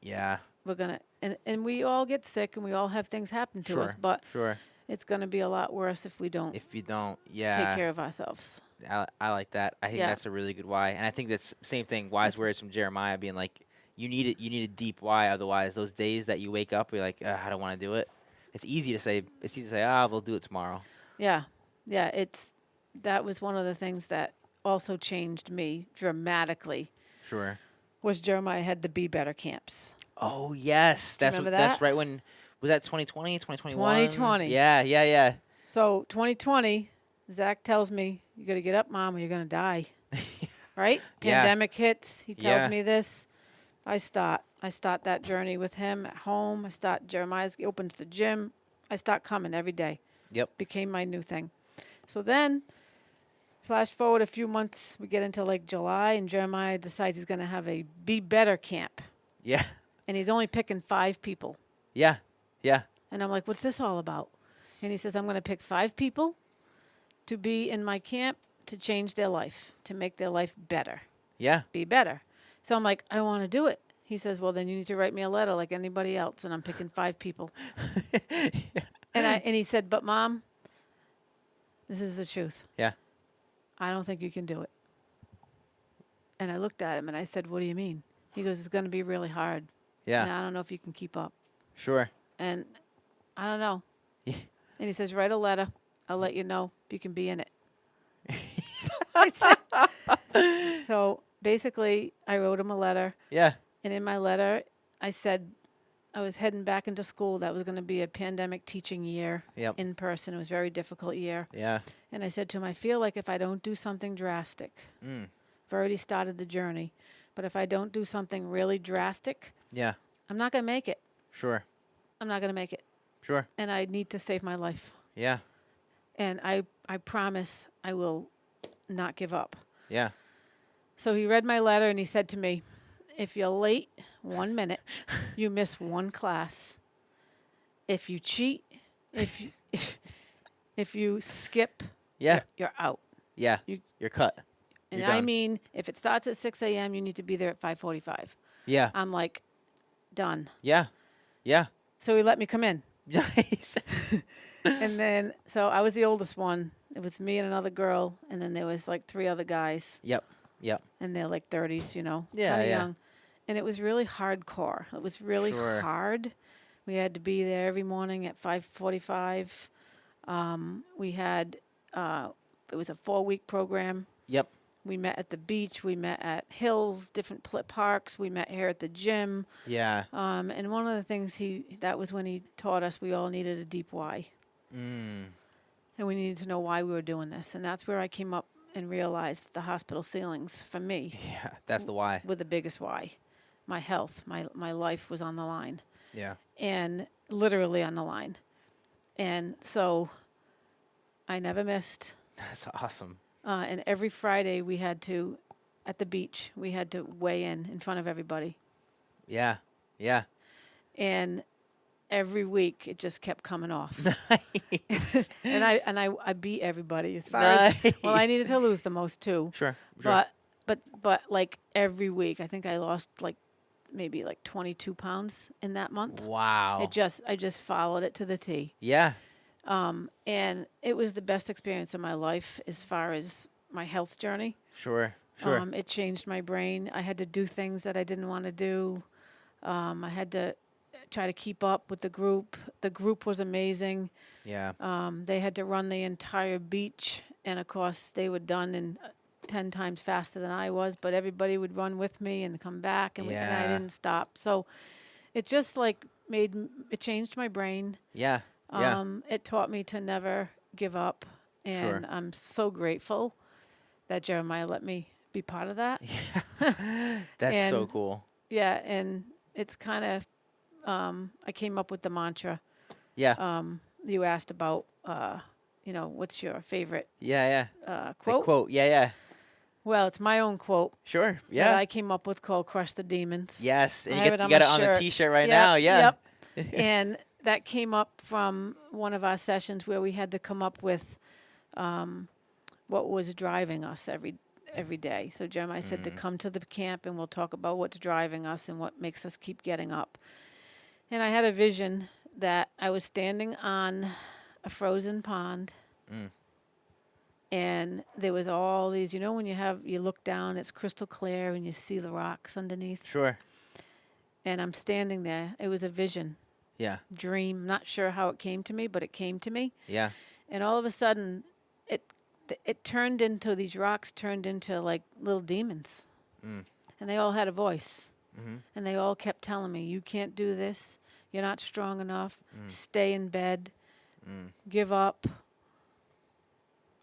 Yeah. We're going to, and we all get sick and we all have things happen to us, but Sure. it's going to be a lot worse if we don't If you don't, take care of ourselves. I like that. I think Yeah. that's a really good why, and I think that's same thing. Wise That's- words from Jeremiah, being like, you need it. You need a deep why. Otherwise, those days that you wake up, you're like, I don't want to do it. It's easy to say. It's easy to say, we'll do it tomorrow. Yeah. Yeah. That was one of the things that also changed me dramatically. Sure. Was Jeremiah had the Be Better camps. Oh yes, that's remember that's that? right when was that 2020, 2021? 2020. Yeah. So 2020, Zach tells me, you got to get up, Mom, or you're going to die. Right? Yeah. Pandemic hits. He tells Yeah. me this. I start that journey with him at home. Jeremiah opens the gym. I start coming every day. Yep. Became my new thing. So then, flash forward a few months, we get into like July, and Jeremiah decides he's going to have a Be Better camp. Yeah. And he's only picking 5 people. Yeah. And I'm like, what's this all about? And he says, I'm going to pick 5 people to be in my camp to change their life, to make their life better, Yeah. be better. So I'm like, I want to do it. He says, well, then you need to write me a letter like anybody else. And I'm picking 5 people. And he said, but Mom, this is the truth. Yeah. I don't think you can do it. And I looked at him and I said, what do you mean? He goes, it's going to be really hard. Yeah. And I don't know if you can keep up. Sure. And I don't know. Yeah. And he says, write a letter. I'll let you know if you can be in it. I said, so basically, I wrote him a letter. Yeah. And in my letter, I said I was heading back into school. That was going to be a pandemic teaching year Yep. in person. It was a very difficult year. Yeah. And I said to him, I feel like if I don't do something drastic, I've already started the journey, but if I don't do something really drastic, Yeah. I'm not going to make it. Sure. I'm not going to make it. Sure. And I need to save my life. Yeah. And I promise I will not give up. Yeah. So he read my letter and he said to me, if you're late 1 minute, you miss 1 class. If you cheat, if you skip, Yeah. you're out. Yeah. You're cut. And You're I done. mean, if it starts at 6 a.m., you need to be there at 5:45. Yeah. I'm like, done. Yeah. Yeah. So he let me come in. Nice. And then, so I was the oldest one. It was me and another girl. And then there was like 3 other guys. Yep. And they're like 30s, Yeah, kinda yeah. young. And it was really hardcore. It was really Sure. hard. We had to be there every morning at 5:45. We had, it was a 4-week program. Yep. We met at the beach. We met at Hills, different parks. We met here at the gym. Yeah. And one of the things that was when he taught us we all needed a deep why. Mm. And we needed to know why we were doing this. And that's where I came up and realized the hospital ceilings, for me, Yeah. That's the why. were the biggest why. My health, my life was on the line. Yeah. And literally on the line. And so I never missed. That's awesome. And every Friday we had to, at the beach, we had to weigh in front of everybody. Yeah. Yeah. And every week it just kept coming off. Nice. and I beat everybody as far as, well, I needed to lose the most too. Sure. But like every week, I think I lost like maybe like 22 pounds in that month. Wow. I just followed it to the T. Yeah. And it was the best experience of my life as far as my health journey. Sure. It changed my brain. I had to do things that I didn't want to do. I had to try to keep up with the group. The group was amazing. Yeah. They had to run the entire beach, and of course they were done in 10 times faster than I was, but everybody would run with me and come back, and I Yeah. didn't stop. So it just like it changed my brain. Yeah. Yeah. It taught me to never give up, and Sure. I'm so grateful that Jeremiah let me be part of that. That's so and- cool. Yeah, and it's kind of I came up with the mantra. Yeah. You asked about what's your favorite Yeah. quote? The quote. Yeah. Well, it's my own quote Sure. that Yeah. I came up with called "Crush the Demons." Yes. And I you have get, it you on got my it on the shirt. T-shirt right Yep, now. Yeah. Yep. And that came up from one of our sessions where we had to come up with what was driving us every day. So Jeremiah said to come to the camp and we'll talk about what's driving us and what makes us keep getting up. And I had a vision that I was standing on a frozen pond. And there was all these, when you look down, it's crystal clear and you see the rocks underneath. Sure. And I'm standing there. It was a vision, Yeah. dream. Not sure how it came to me, but it came to me. Yeah. And all of a sudden, these rocks turned into like little demons. And they all had a voice. And they all kept telling me, you can't do this. You're not strong enough. Stay in bed. Give up.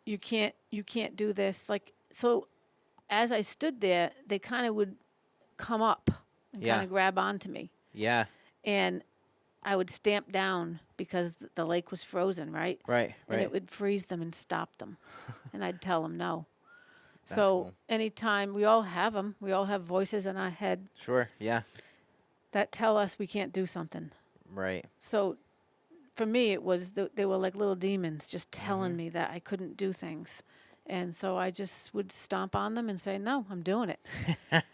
You can't do this. Like, so as I stood there, they kind of would come up and kind of grab onto me. Yeah. And I would stamp down because the lake was frozen, right? Right. And it would freeze them and stop them. And I'd tell them no. That's So cool. anytime, we all have them. We all have voices in our head Sure. Yeah. that tell us we can't do something. Right. So for me, it was they were like little demons just telling me that I couldn't do things. And so I just would stomp on them and say, no, I'm doing it.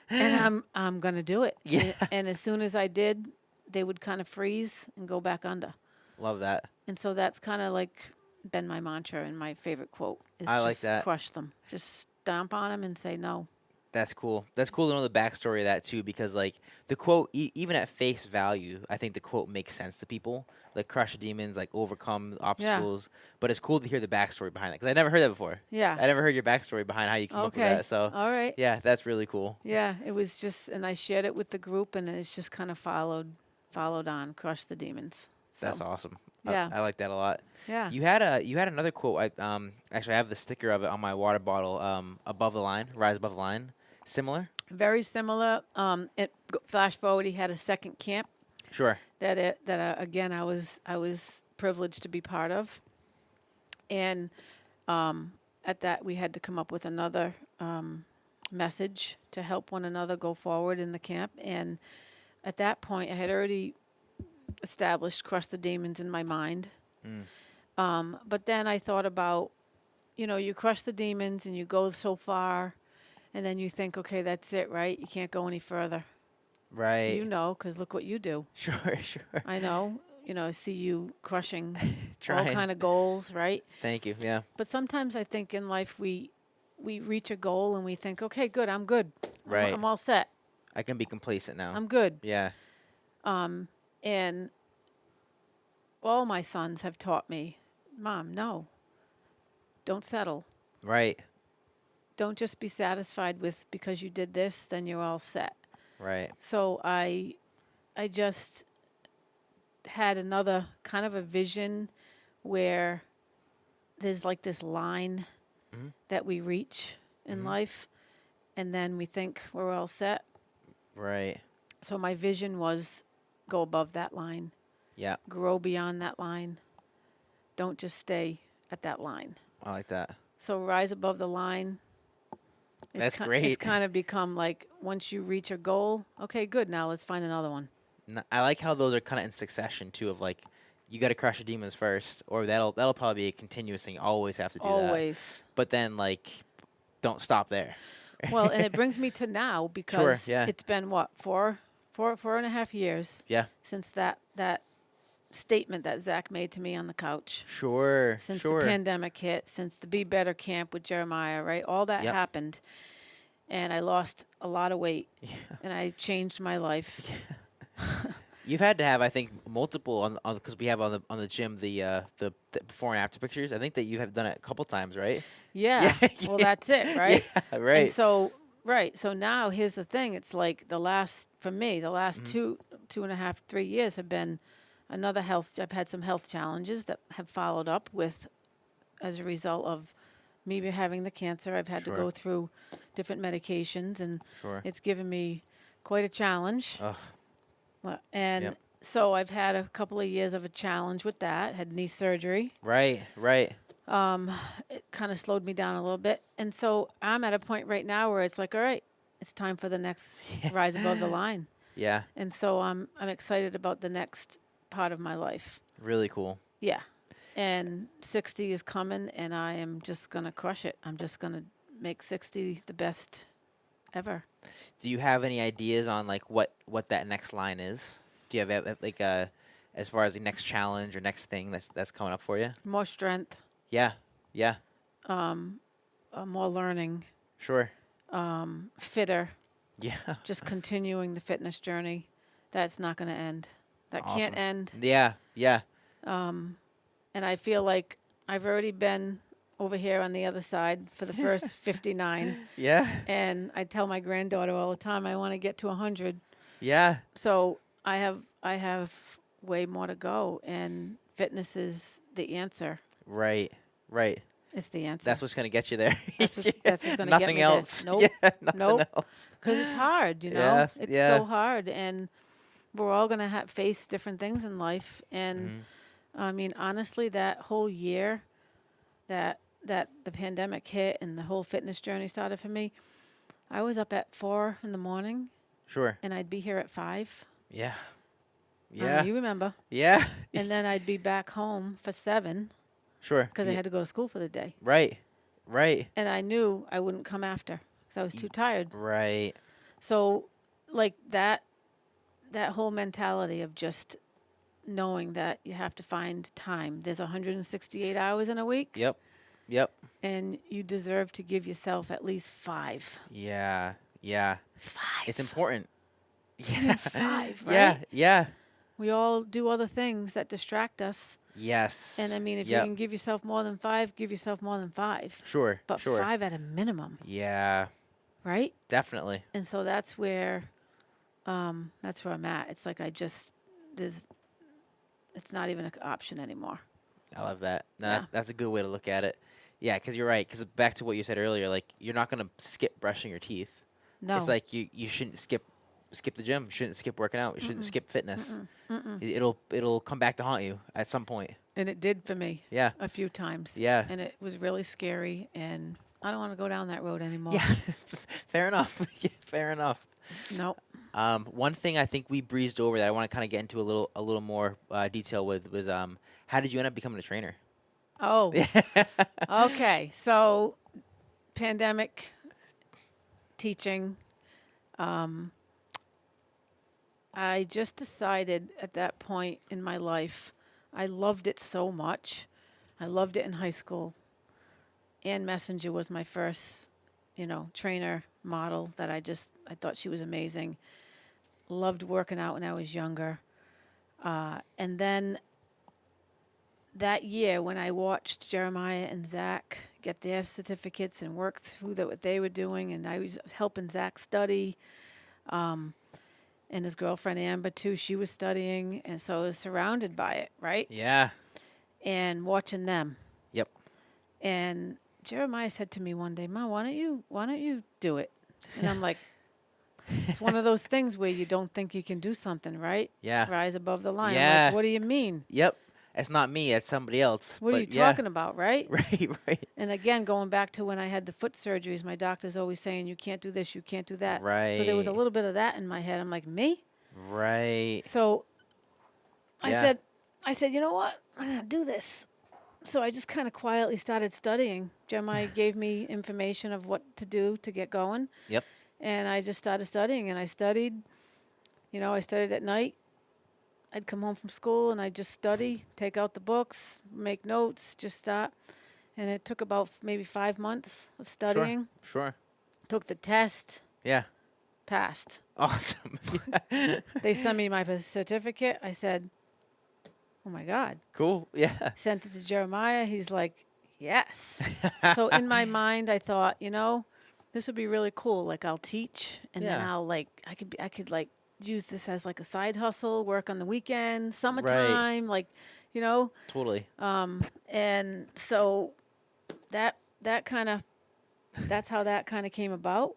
And I'm going to do it. Yeah. And as soon as I did, they would kind of freeze and go back under. Love that. And so that's kind of like been my mantra and my favorite quote is I like just that. crush them. Just stomp on them and say no. That's cool. That's cool to know the backstory of that too, because like the quote, even at face value, I think the quote makes sense to people. Like crush the demons, like overcome obstacles. But it's cool to hear the backstory behind that because I never heard that before. Yeah. I never heard your backstory behind how you came up with that. So All right. yeah, that's really cool. Yeah, it was just, and I shared it with the group, and it's just kind of followed on, crush the demons. So, That's awesome. Yeah. I like that a lot. Yeah. You had another quote. Actually I have the sticker of it on my water bottle. Above the line, rise above the line. Similar. Very similar. Flash forward, he had a second camp Sure. that again I was privileged to be part of, and at that we had to come up with another message to help one another go forward in the camp. And at that point, I had already established crush the demons in my mind. But then I thought about, you crush the demons and you go so far, and then you think, okay, that's it, right? You can't go any further. Right. Because look what you do. Sure. Sure. I know. I see you crushing all Trying. kind of goals, right? Thank you. Yeah. But sometimes I think in life we reach a goal and we think, okay, good, I'm good. Right. I'm all set. I can be complacent now. I'm good. Yeah. And all my sons have taught me, Mom, no, don't settle. Right. Don't just be satisfied with because you did this, then you're all set. Right. So I just had another kind of a vision where there's like this line that we reach in life, and then we think we're all set. Right. So my vision was go above that line, Yeah. grow beyond that line. Don't just stay at that line. I like that. So rise above the line. That's It's great. kind of become like once you reach a goal, okay, good. Now let's find another one. I like how those are kind of in succession too. Of like, you got to crush the demons first, or that'll probably be a continuous thing. You always have to do that. Always. But then like, don't stop there. Well, and it brings me to now because yeah. it's been what, four and a half years Yeah. since that statement that Zach made to me on the couch. Sure. Since sure. the pandemic hit, since the Be Better camp with Jeremiah, right? All that Yep. happened. And I lost a lot of weight. Yeah. And I changed my life. You've had to have, I think, multiple on because we have on the gym the before and after pictures. I think that you have done it a couple times, right? Yeah. Yeah. Well, that's it, right? Yeah, right. And so, right. So now here's the thing. It's like the last 2.5, 3 years have been another health. I've had some health challenges that have followed up with as a result of me having the cancer. I've had Sure. to go through different medications, and Sure. it's given me quite a challenge. Ugh. And Yep. so I've had a couple of years of a challenge with that. Had knee surgery. Right. Right. It kind of slowed me down a little bit. And so I'm at a point right now where it's like, all right, it's time for the next rise above the line. Yeah. And so I'm excited about the next part of my life. Really cool. Yeah. And 60 is coming, and I am just going to crush it. I'm just going to make 60 the best ever. Do you have any ideas on like what that next line is? Do you have like as far as the next challenge or next thing that's coming up for you? More strength, Yeah. Yeah. more learning, Sure. fitter, Yeah. just continuing the fitness journey. That's not going to end. That can't Awesome. end. Yeah. Yeah. And I feel like I've already been over here on the other side for the first 59. Yeah. And I tell my granddaughter all the time, I want to get to 100. Yeah. So I have way more to go, and fitness is the answer. Right. Right. It's the answer. That's what's gonna get you there. That's what's going to get Nothing me else. there. Nope. Yeah, nothing Nope. else. Because it's hard, you know. Yeah, It's yeah. so hard, and we're all going to face different things in life. And I mean, honestly, that whole year that the pandemic hit and the whole fitness journey started for me, I was up at 4 in the morning, Sure. and I'd be here at 5. Yeah. I don't know, Yeah. you remember? Yeah. And then I'd be back home for 7 Sure. because I had to go to school for the day. Right. Right. And I knew I wouldn't come after because I was too tired. Right. So, like that whole mentality of just knowing that you have to find time. There's 168 hours in a week. Yep. Yep. And you deserve to give yourself at least 5. Yeah. Yeah. 5. It's important. Even 5, right? Yeah. Yeah. We all do other things that distract us. Yes. And I mean, if Yep. you can give yourself more than 5, give yourself more than 5. Sure. But sure. 5 at a minimum, Yeah. right? Definitely. And so that's where I'm at. It's like it's not even an option anymore. I love that. No, Yeah. that's a good way to look at it. Yeah, because you're right. Because back to what you said earlier, like you're not gonna skip brushing your teeth. No. It's like you shouldn't skip the gym. You shouldn't skip working out. You shouldn't skip fitness. It'll come back to haunt you at some point. And it did for me Yeah. a few times. Yeah. And it was really scary, and I don't want to go down that road anymore. Yeah. Fair enough. Yeah, fair enough. Nope. One thing I think we breezed over that I want to kind of get into a little more detail with was how did you end up becoming a trainer? Oh. Okay. So, pandemic teaching. I just decided at that point in my life, I loved it so much. I loved it in high school. Ann Messenger was my first, trainer model that I thought she was amazing. Loved working out when I was younger. And then that year when I watched Jeremiah and Zach get their certificates and work through what they were doing, and I was helping Zach study, and his girlfriend Amber too, she was studying, and so I was surrounded by it, right? Yeah. And watching them. Yep. And Jeremiah said to me one day, "Ma, why don't you do it?" And I'm like, it's one of those things where you don't think you can do something, right? Yeah. Rise above the line. I'm Yeah. like, what do you mean? It's not me. It's somebody else. What are you talking about, right? Right. Right. And again, going back to when I had the foot surgeries, my doctor's always saying, you can't do this, you can't do that. Right. So there was a little bit of that in my head. I'm like, me? Right. So Yeah. I said, you know what? I'm going to do this. So I just kind of quietly started studying. Jeremiah gave me information of what to do to get going. Yep. And I just started studying, and I studied at night. I'd come home from school, and I'd just study, take out the books, make notes, just start. And it took about maybe 5 months of studying. Sure. Took the test, Yeah. passed. Awesome. They sent me my certificate. I said, oh, my God. Cool. Yeah. Sent it to Jeremiah. He's like, yes. So in my mind, I thought, this would be really cool. Like, I'll teach, and then Yeah. I'll I could use this as like a side hustle, work on the weekends, summertime, Totally. and so that's how that kind of came about.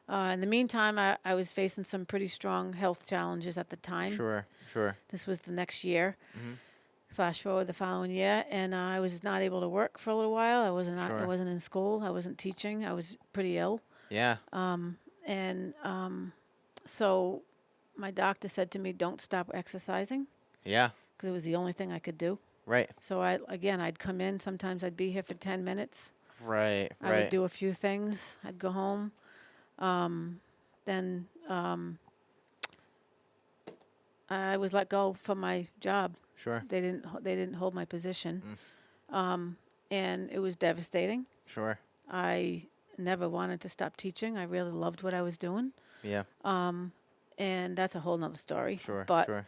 In the meantime, I was facing some pretty strong health challenges at the time. Sure. This was the next year. Mhm. Flash forward the following year, and I was not able to work for a little while. I wasn't in school. I wasn't teaching. I was pretty ill. Yeah. So my doctor said to me, don't stop exercising, Yeah. because it was the only thing I could do. Right. So I'd come in. Sometimes I'd be here for 10 minutes. Right. I would do a few things. I'd go home. Then I was let go from my job. Sure. They didn't hold my position, Mm. and it was devastating. Sure. I never wanted to stop teaching. I really loved what I was doing, Yeah. and that's a whole nother story. Sure. But Sure.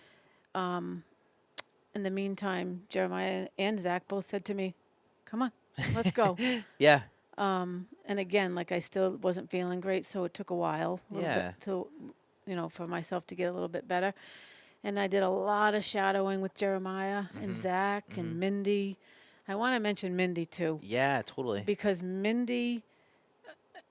in the meantime, Jeremiah and Zach both said to me, "Come on, let's go." Yeah. And again, like I still wasn't feeling great, so it took a while, a little Yeah. bit to, for myself to get a little bit better. And I did a lot of shadowing with Jeremiah and Zach and Mindy. I want to mention Mindy too, Yeah. Totally. because Mindy,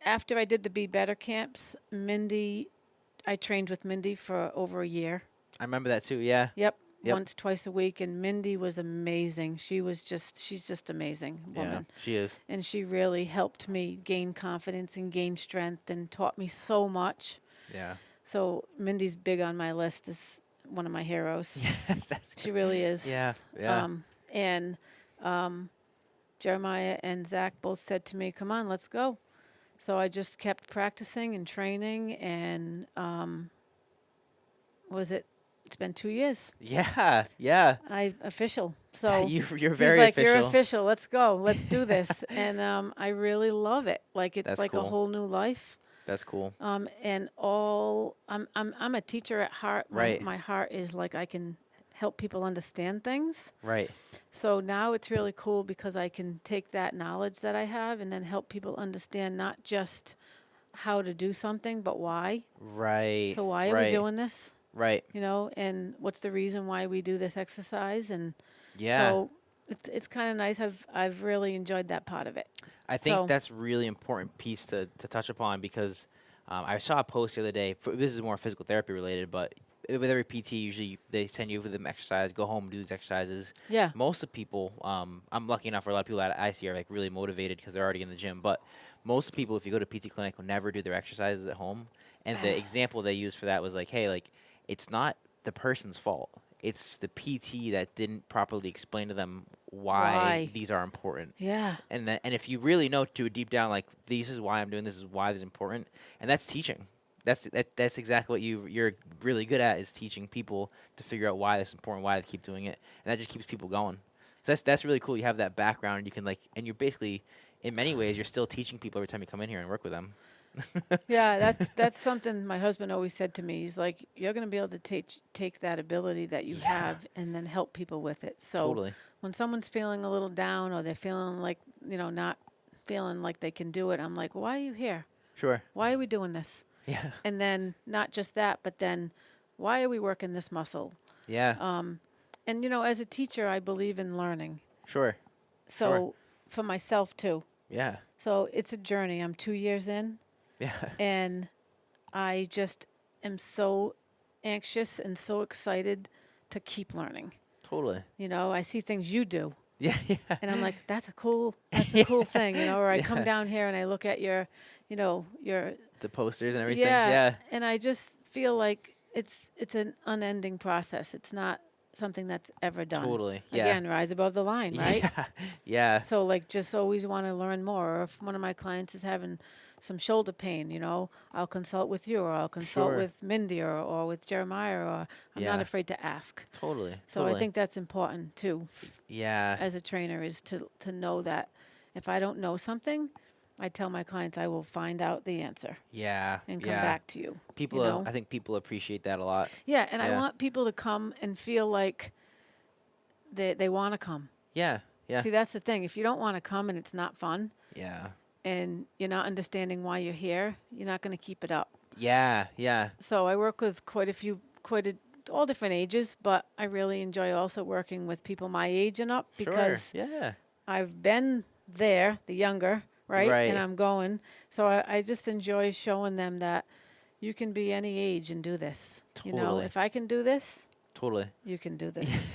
after I did the Be Better camps, I trained with Mindy for over a year. I remember that too. Yeah. Yep. Yep. Once, twice a week. And Mindy was amazing. She's just amazing woman. Yeah. She is. And she really helped me gain confidence and gain strength and taught me so much. Yeah. So Mindy's big on my list as one of my heroes. Yeah. That's She really is. Yeah. Yeah. And Jeremiah and Zach both said to me, "Come on, let's go." So I just kept practicing and training, and it's been 2 years. Yeah. Yeah. I official. So You're he's very like, official. "You're official. Let's go. Let's do this." And I really love it. Like it's That's like a cool. whole new life. That's cool. And I'm a teacher at heart. Right. My heart is like I can help people understand things. Right. So now it's really cool because I can take that knowledge that I have and then help people understand not just how to do something, but why. Right. So why are we doing this? Right. And what's the reason why we do this exercise? And Yeah. so it's kind of nice. I've really enjoyed that part of it. I think So- that's a really important piece to touch upon because I saw a post the other day. This is more physical therapy related, but with every PT, usually they send you for them exercise, go home, do these exercises. Yeah. Most of people, I'm lucky enough for a lot of people that I see are like really motivated because they're already in the gym. But most people, if you go to PT clinic, will never do their exercises at home. And the example they used for that was like, hey, like it's not the person's fault. It's the PT that didn't properly explain to them why these are important. Yeah. And if you really know to deep down, like this is why I'm doing this is why this is important, and that's teaching. That's exactly what you're really good at, is teaching people to figure out why that's important, why they keep doing it, and that just keeps people going. So that's really cool. You have that background. You can and you're basically, in many ways, you're still teaching people every time you come in here and work with them. Yeah, that's something my husband always said to me. He's like, "You're going to be able to take that ability that you have and then help people with it." So Totally. when someone's feeling a little down or they're feeling like, not feeling like they can do it, I'm like, "Why are you here? Sure. Why are we doing this?" Yeah. And then not just that, but then why are we working this muscle? Yeah. And as a teacher, I believe in learning. Sure. So Sure. for myself too. Yeah. So it's a journey. I'm 2 years in. Yeah. And I just am so anxious and so excited to keep learning. Totally. I see things you do, Yeah. Yeah. and I'm like, that's a cool thing, Or I come down here and I look at your The posters and everything. yeah, Yeah. and I just feel like it's an unending process. It's not something that's ever done. Totally. Yeah. Again, rise above the line, right? Yeah. Yeah. So like just always want to learn more. Or if one of my clients is having some shoulder pain, I'll consult with you, or I'll consult Sure. with Mindy or with Jeremiah, or I'm not Yeah. afraid to ask. Totally. So Totally. I think that's important too Yeah. as a trainer, is to know that if I don't know something, I tell my clients I will find out the answer Yeah. and come yeah. back to you. People, know? I think people appreciate that a lot. Yeah, and I Yeah. want people to come and feel like they want to come. Yeah. Yeah. See, that's the thing. If you don't want to come and it's not fun, Yeah. and you're not understanding why you're here, you're not going to keep it up. Yeah. Yeah. So I work with all different ages, but I really enjoy also working with people my age and up, because Sure. Yeah. I've been there, the younger, right? Right. And I'm going. So I just enjoy showing them that you can be any age and do this. Totally. If I can do this, Totally. you can do this.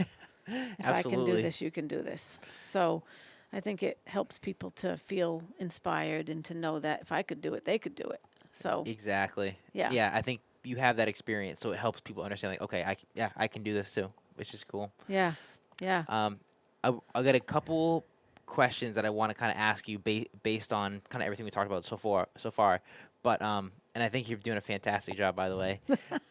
If I can do Absolutely. this, you can do this. So I think it helps people to feel inspired and to know that if I could do it, they could do it. So Exactly. Yeah. Yeah. I think you have that experience, so it helps people understand. Like, okay, I can do this too, which is cool. yeah. I got a couple questions that I want to kind of ask you based on kind of everything we talked about so far. But and I think you're doing a fantastic job, by the way.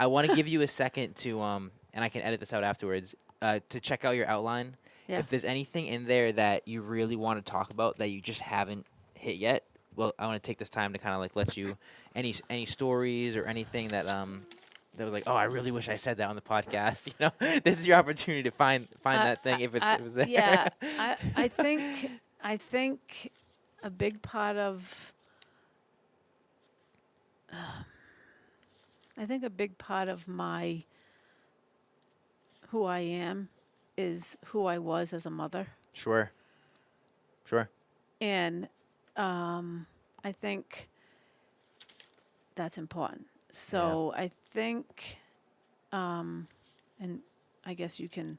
I want to give you a second to and I can edit this out afterwards, to check out your outline. Yeah. If there's anything in there that you really want to talk about that you just haven't hit yet, well, I want to take this time to kind of like let you any stories or anything that that was like, oh, I really wish I said that on the podcast. You know, this is your opportunity to find that thing if it's there. Yeah, I think a big part of my who I am is who I was as a mother. Sure. And I think that's important. So I think, and I guess you can,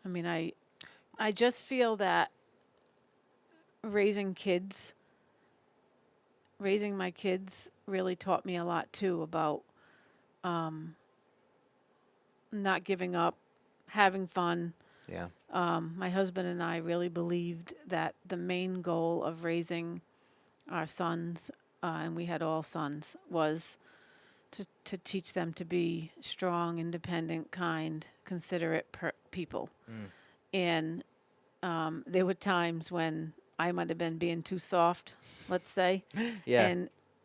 I mean, I just feel that raising my kids really taught me a lot too about not giving up, having fun. Yeah. My husband and I really believed that the main goal of raising our sons, and we had all sons, was to teach them to be strong, independent, kind, considerate people. And there were times when I might have been being too soft, let's say. Yeah.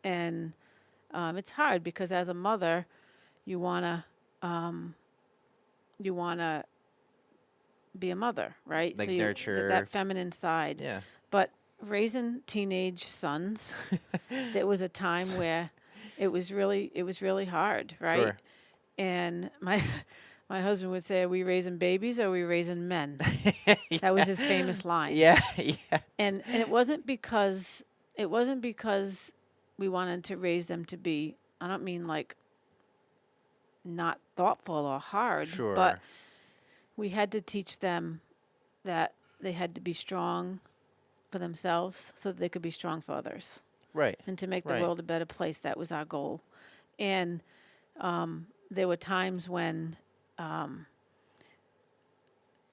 And it's hard because as a mother, you wanna be a mother, right? Like so nurture that feminine side. Yeah. But raising teenage sons, there was a time where it was really hard, right? Sure. And my husband would say, "Are we raising babies or are we raising men?" That was his famous line. Yeah. And it wasn't because we wanted to raise them to be, I don't mean like not thoughtful or hard, Sure. but we had to teach them that they had to be strong for themselves so that they could be strong for others. Right. And to make the world a better place. That was our goal. And there were times when,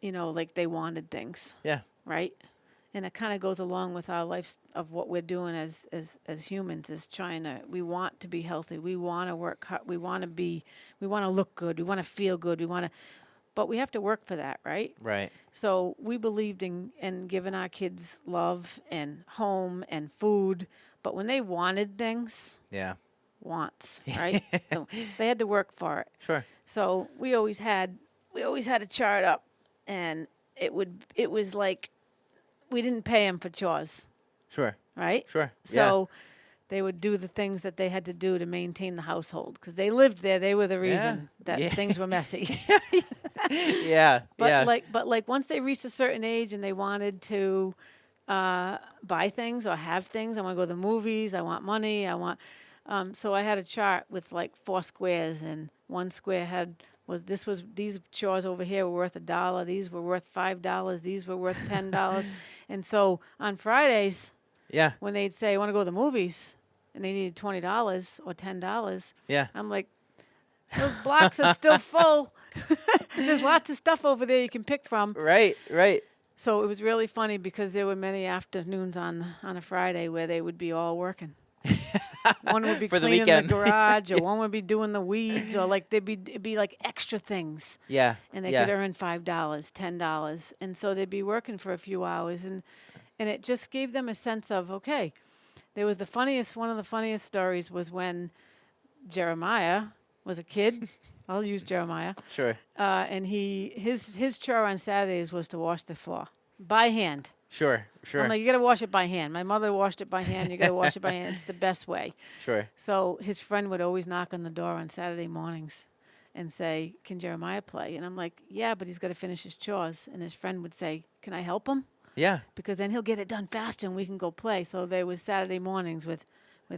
like they wanted things. Yeah. Right? And it kind of goes along with our life of what we're doing as humans, is we want to be healthy. We want to work hard. We want to look good. We want to feel good. But we have to work for that, right? Right. So we believed in giving our kids love and home and food. But when they wanted things, wants, right? So they had to work for it. Sure. So we always had a chart up, and it was like we didn't pay them for chores. Sure. Right? Sure. So they would do the things that they had to do to maintain the household because they lived there. They were the reason that things were messy. But like once they reached a certain age and they wanted to buy things or have things, I want to go to the movies. I want money. So I had a chart with like 4 squares, and one square these chores over here were worth $1. These were worth $5. These were worth $10. And so on Fridays, when they'd say, I want to go to the movies, and they needed $20 or $10, I'm like, those blocks are still full. There's lots of stuff over there you can pick from. Right. So it was really funny because there were many afternoons on a Friday where they would be all working. One would be cleaning the garage, or one would be doing the weeds, or like it'd be like extra things. Yeah. And they could earn $5, $10, and so they'd be working for a few hours, and it just gave them a sense of, okay. There was one of the funniest stories was when Jeremiah was a kid. I'll use Jeremiah. Sure. And his chore on Saturdays was to wash the floor by hand. Sure. I'm like, you got to wash it by hand. My mother washed it by hand. You got to wash it by hand. It's the best way. Sure. So his friend would always knock on the door on Saturday mornings and say, can Jeremiah play? And I'm like, yeah, but he's got to finish his chores. And his friend would say, can I help him? Yeah. Because then he'll get it done faster and we can go play. So there was Saturday mornings with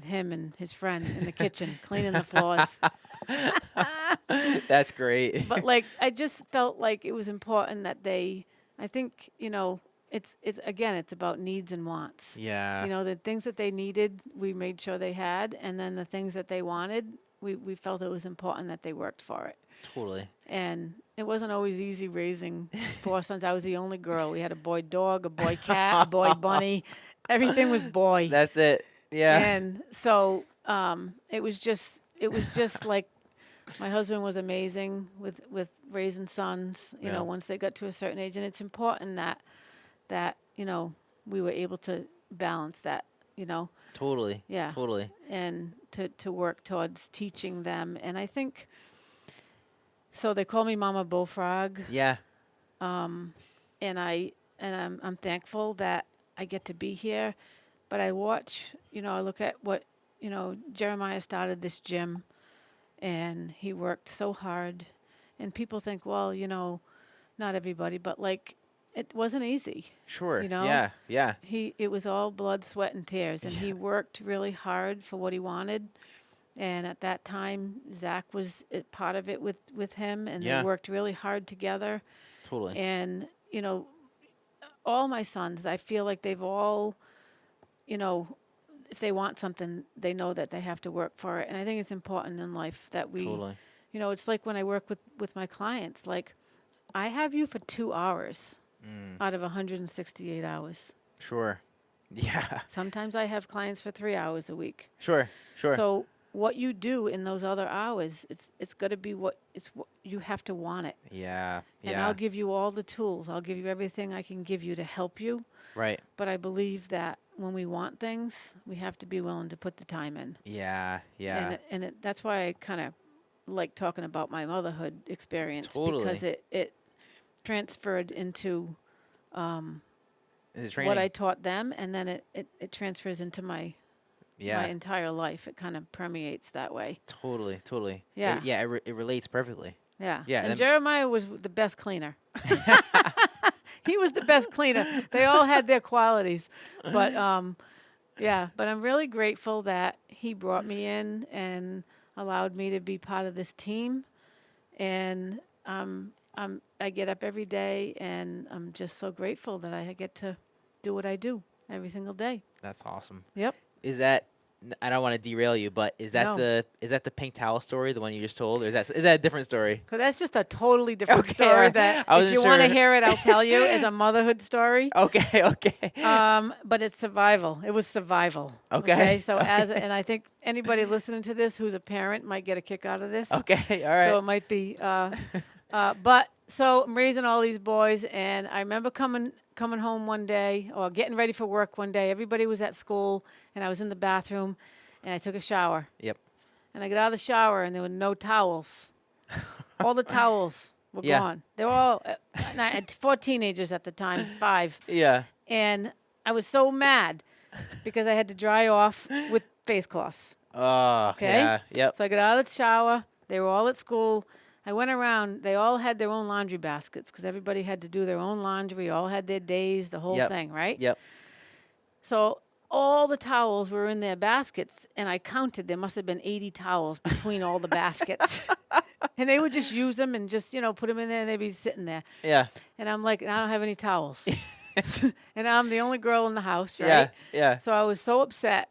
him and his friend in the kitchen cleaning the floors. That's great. But like, I just felt like it was important that I think, it's about needs and wants. Yeah. The things that they needed, we made sure they had. And then the things that they wanted, we felt it was important that they worked for it. Totally. And it wasn't always easy raising 4 sons. I was the only girl. We had a boy dog, a boy cat, a boy bunny. Everything was boy. That's it. Yeah. And so it was just like my husband was amazing with raising sons, you know, once they got to a certain age. And it's important that, you know, we were able to balance that, you know. Totally. Yeah. Totally. And to work towards teaching them. And I think, so they call me Mama Bullfrog. Yeah. And I'm thankful that I get to be here. But I watch, you know, I look at what, you know, Jeremiah started this gym and he worked so hard. And people think, well, you know, not everybody, but like it wasn't easy. Sure. You know? Yeah. Yeah. It was all blood, sweat, and tears. And he worked really hard for what he wanted. And at that time, Zach was part of it with him. And they worked really hard together. Totally. And, you know, all my sons, I feel like they've all, you know, if they want something, they know that they have to work for it. And I think it's important in life that we, Totally. you know, it's like when I work with my clients, like I have you for 2 hours out of 168 hours. Sure. Yeah. Sometimes I have clients for 3 hours a week. Sure. Sure. So what you do in those other hours, it's got to be what you have to want it. Yeah. Yeah. And I'll give you all the tools. I'll give you everything I can give you to help you. Right. But I believe that when we want things, we have to be willing to put the time in. Yeah. Yeah. And that's why I kind of like talking about my motherhood experience. Totally. Because it transferred into The training. what I taught them, and then it transfers into my yeah. my entire life. It kind of permeates that way. Totally. Totally. Yeah. It relates perfectly. Yeah. Yeah, And then- Jeremiah was the best cleaner. He was the best cleaner. They all had their qualities. But but I'm really grateful that he brought me in and allowed me to be part of this team. And I get up every day and I'm just so grateful that I get to do what I do every single day. That's awesome. Yep. Is that? I don't want to derail you, but is that No. the pink towel story, the one you just told, or is that a different story? Because that's just a totally different Okay, story that I if wasn't you want to sure. hear it, I'll tell you, as a motherhood story. Okay. Okay. But it's survival. It was survival. Okay. So and I think anybody listening to this who's a parent might get a kick out of this. Okay. All right. So it might be, but so I'm raising all these boys, and I remember coming home one day, or getting ready for work one day. Everybody was at school, and I was in the bathroom, and I took a shower. Yep. And I got out of the shower, and there were no towels. All the towels were Yeah. gone. They were all, and I had 4 teenagers at the time, 5. Yeah. And I was so mad because I had to dry off with face cloths. Oh. Okay. Yeah. Yep. So I got out of the shower. They were all at school. I went around. They all had their own laundry baskets because everybody had to do their own laundry. All had their days, the whole Yep. thing, right? Yep. So all the towels were in their baskets, and I counted. There must have been 80 towels between all the baskets. And they would just use them and just, you know, put them in there, and they'd be sitting there. Yeah. And I'm like, I don't have any towels. And I'm the only girl in the house, right? Yeah. Yeah. So I was so upset.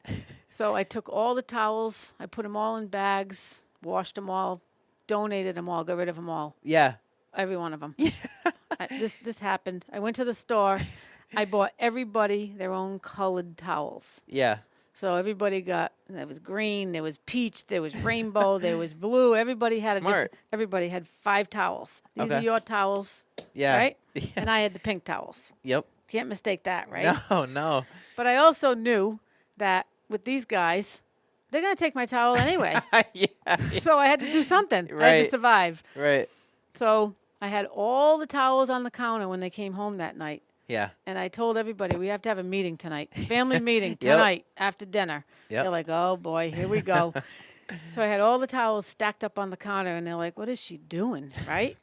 So I took all the towels, I put them all in bags, washed them all, donated them all, got rid of them all, Yeah. every one of them. This happened. I went to the store. I bought everybody their own colored towels. Yeah. So everybody got, there was green, there was peach, there was rainbow, there was blue. Everybody had Smart. everybody had 5 towels. These are Okay. your towels, Yeah. right? Yeah. And I had the pink towels. Yep. Can't mistake that, right? No. No. But I also knew that with these guys, they're going to take my towel anyway. Yeah. So I had to do something. I had Right. to survive. Right. So I had all the towels on the counter when they came home that night. Yeah. And I told everybody, we have to have a meeting tonight. Family meeting Yep. tonight after dinner. Yep. They're like, oh, boy, here we go. So I had all the towels stacked up on the counter, and they're like, what is she doing, right?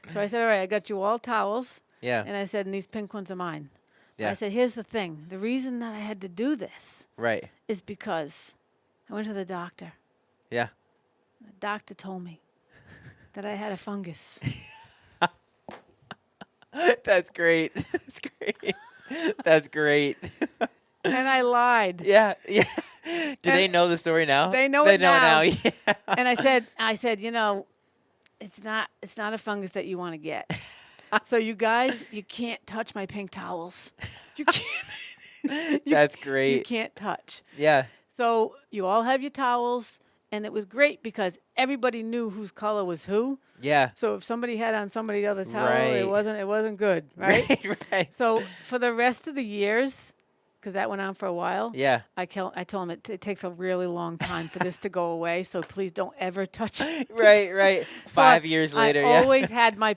So I said, all right, I got you all towels. Yeah. And I said, and these pink ones are mine. Yeah. I said, here's the thing. The reason that I had to do this Right. is because I went to the doctor. Yeah. The doctor told me that I had a fungus. That's great. That's great. That's great. And I lied. Yeah. Yeah. Do they know the story now? They know They it know now. it now. Yeah. And I said, you know, It's not a fungus that you want to get. So you guys, you can't touch my pink towels. You can't. That's You great. can't touch. Yeah. So you all have your towels, and it was great because everybody knew whose color was who. Yeah. So if somebody had on somebody else's towel, Right. it wasn't good, right? Right. So for the rest of the years, because that went on for a while, Yeah. I told him it takes a really long time for this to go away. So please don't ever touch it. Right. 5 years later, I yeah. always had my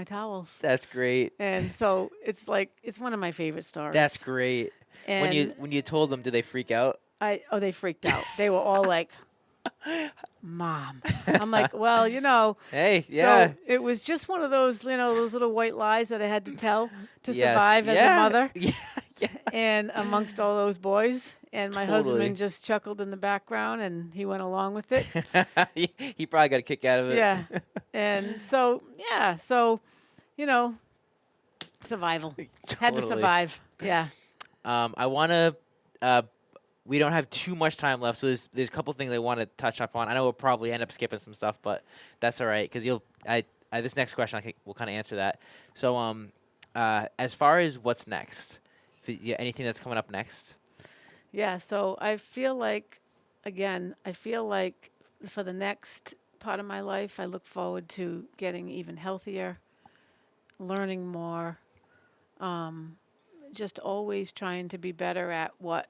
towels. That's great. And so it's one of my favorite stories. That's great. And When you told them, did they freak out? they freaked out. They were all like, Mom. I'm like, well, Hey, yeah. So it was just one of those, those little white lies that I had to tell to Yes. survive as a mother. Yeah. And amongst all those boys. And my Totally. husband just chuckled in the background and he went along with it. He probably got a kick out of it. Yeah. And so, survival. Had to Totally. survive. Yeah. I want to. We don't have too much time left, so there's a couple things I want to touch up on. I know we'll probably end up skipping some stuff, but that's all right because this next question I think will kind of answer that. So as far as what's next, anything that's coming up next? Yeah. So I feel like for the next part of my life, I look forward to getting even healthier, learning more, just always trying to be better at what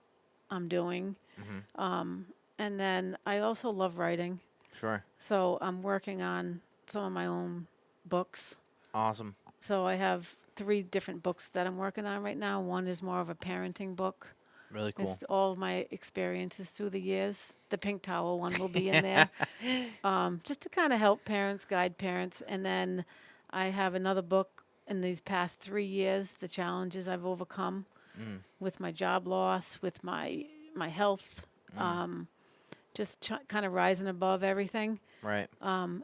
I'm doing. Mm-hmm. And then I also love writing. Sure. So I'm working on some of my own books. Awesome. So I have 3 different books that I'm working on right now. One is more of a parenting book. Really cool. It's all of my experiences through the years. The pink towel one will be in there. Just to kind of help parents, guide parents. And then I have another book in these past 3 years, the challenges I've overcome with my job loss, with my health, just kind of rising above everything. Right.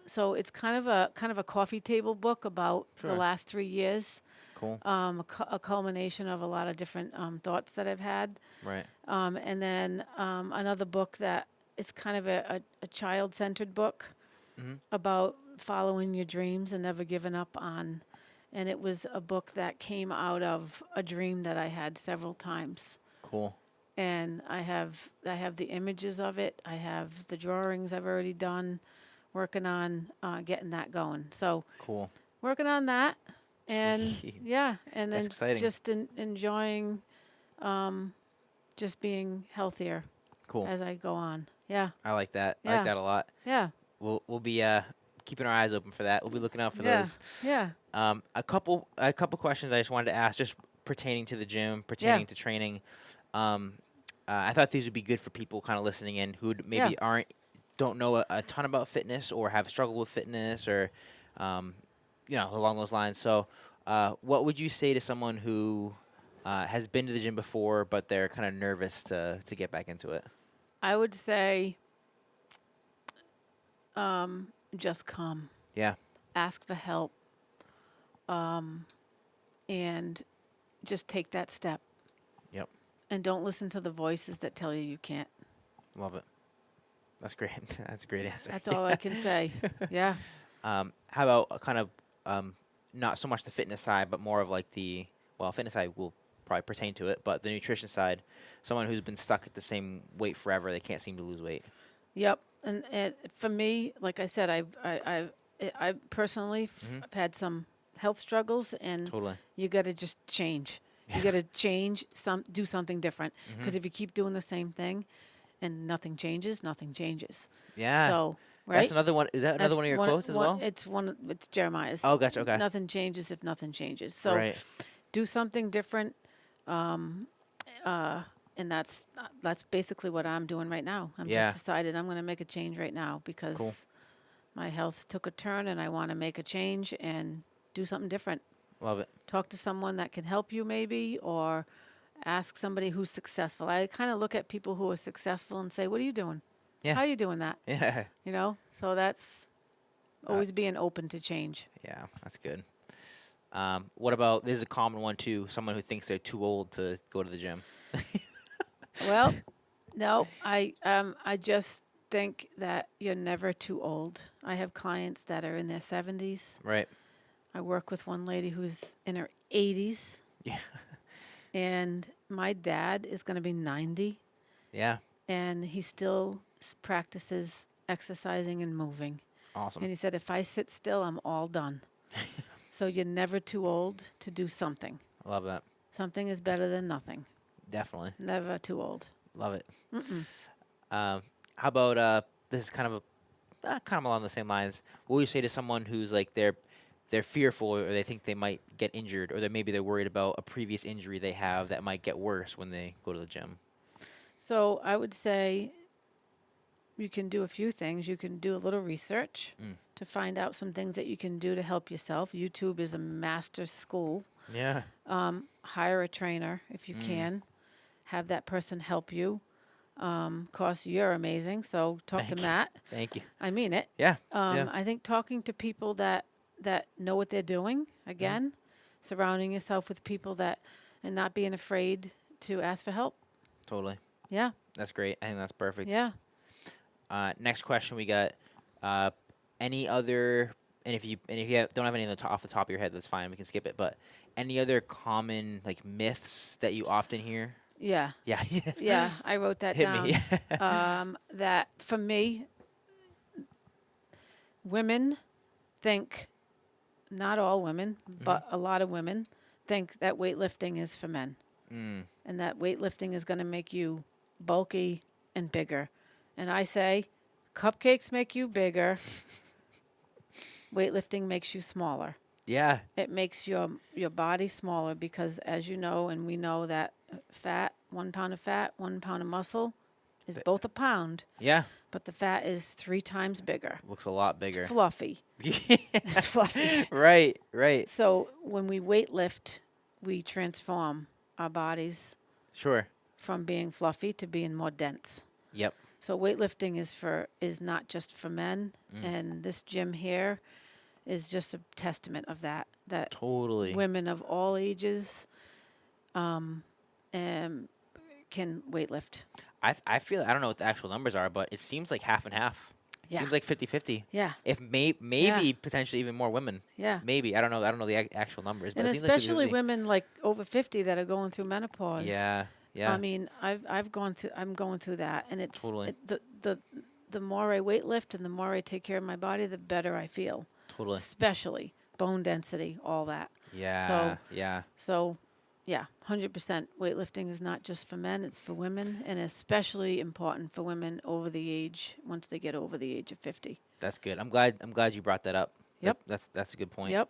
So it's kind of a coffee table book about the last 3 years. Cool. A culmination of a lot of different thoughts that I've had. Right. And then another book that it's kind of a child-centered book about following your dreams and never giving up on. And it was a book that came out of a dream that I had several times. Cool. And I have the images of it. I have the drawings I've already done, working on getting that going. So Cool. working on that. And Sweet. yeah, and That's then exciting. just enjoying, just being healthier Cool. as I go on. Yeah, I like that. I Yeah. like that a lot. yeah, We'll be keeping our eyes open for that. We'll be looking out for yeah, those. yeah, A couple questions I just wanted to ask, just pertaining to the gym, pertaining to training. I thought these would be good for people kind of listening in who maybe don't know a ton about fitness or have struggled with fitness or along those lines. So what would you say to someone who has been to the gym before but they're kind of nervous to get back into it? I would say, just come. Yeah. Ask for help. And just take that step. Yep. And don't listen to the voices that tell you can't. Love it. That's great. That's a great answer. That's all I can say. Yeah. How about kind of not so much the fitness side, but more of like fitness side will probably pertain to it, but the nutrition side, someone who's been stuck at the same weight forever, they can't seem to lose weight. Yep. And for me, like I said, I personally I've had some health struggles, and Totally. you got to just change. You got to change, do something different. Because if you keep doing the same thing and nothing changes, nothing changes. Yeah. So, right? That's another one. Is that another That's one of your quotes as well? It's Jeremiah's. Oh, gotcha. Okay. Nothing changes if nothing changes. So Right. do something different. And that's basically what I'm doing right now. I'm Yeah. just decided I'm going to make a change right now because Cool. my health took a turn and I want to make a change and do something different. Love it. Talk to someone that can help you maybe, or ask somebody who's successful. I kind of look at people who are successful and say, what are you doing? Yeah. How are you doing that? Yeah. So that's always being open to change. Yeah, that's good. What about, this is a common one too, someone who thinks they're too old to go to the gym. Well, no, I just think that you're never too old. I have clients that are in their 70s. Right. I work with one lady who's in her 80s. Yeah. And my dad is going to be 90. Yeah. And he still practices exercising and moving. Awesome. And he said, if I sit still, I'm all done. So you're never too old to do something. I love that. Something is better than nothing. Definitely. Never too old. Love it. How about this is kind of along the same lines. What would you say to someone who's like they're fearful or they think they might get injured or maybe they're worried about a previous injury they have that might get worse when they go to the gym? So I would say you can do a few things. You can do a little research to find out some things that you can do to help yourself. YouTube is a master's school. Yeah. Hire a trainer if you can. Have that person help you. Of course, you're amazing, so talk to Matt. Thank you. I mean it. Yeah. I think talking to people that know what they're doing, again, surrounding yourself with people and not being afraid to ask for help. Totally. Yeah. That's great. I think that's perfect. Yeah. Next question we got. Any other, and if you don't have any off the top of your head, that's fine. We can skip it. But any other common like myths that you often hear? Yeah. Yeah. Yeah. I wrote that Hit down. me. That for me, women think, not all women, but a lot of women think that weightlifting is for men. And that weightlifting is going to make you bulky and bigger. And I say, cupcakes make you bigger. Weightlifting makes you smaller. Yeah. It makes your body smaller because, as you know, and we know that 1 pound of fat, 1 pound of muscle is both a pound. Yeah. But the fat is 3 times bigger. Looks a lot bigger. Fluffy. It's fluffy. Right. Right. So when we weightlift, we transform our bodies Sure. from being fluffy to being more dense. Yep. So weightlifting is not just for men, and this gym here is just a testament of that. That Totally. women of all ages can weightlift. I feel, I don't know what the actual numbers are, but it seems like half and half. Yeah. Seems like 50-50. Yeah. If maybe potentially even more women. Yeah. Maybe. I don't know the actual numbers, but And it seems especially like 50-50. women like over 50 that are going through menopause. Yeah. Yeah. I mean, I'm going through that, and it's Totally. The more I weightlift and the more I take care of my body, the better I feel. Totally. Especially bone density, all that. Yeah. Yeah. So, yeah, 100%. Weightlifting is not just for men; it's for women, and especially important for women once they get over the age of 50. That's good. I'm glad you brought that up. Yep. That's a good point. Yep.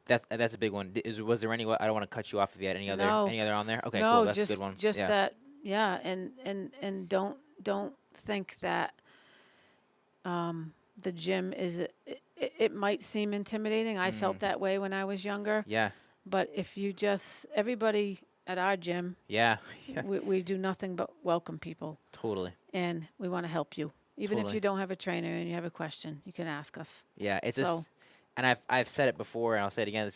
That's a big one. Was there any? I don't want to cut you off if you had any other No. on there. Okay, No, cool. That's just, a good one. Just yeah. that, yeah, and don't think that the gym is. It might seem intimidating. I felt that way when I was younger. Yeah. But if you everybody at our gym, Yeah. Yeah. we do nothing but welcome people, Totally. and we want to help you. Even if Totally. you don't have a trainer and you have a question, you can ask us. Yeah. It's So- and I've said it before, and I'll say it again.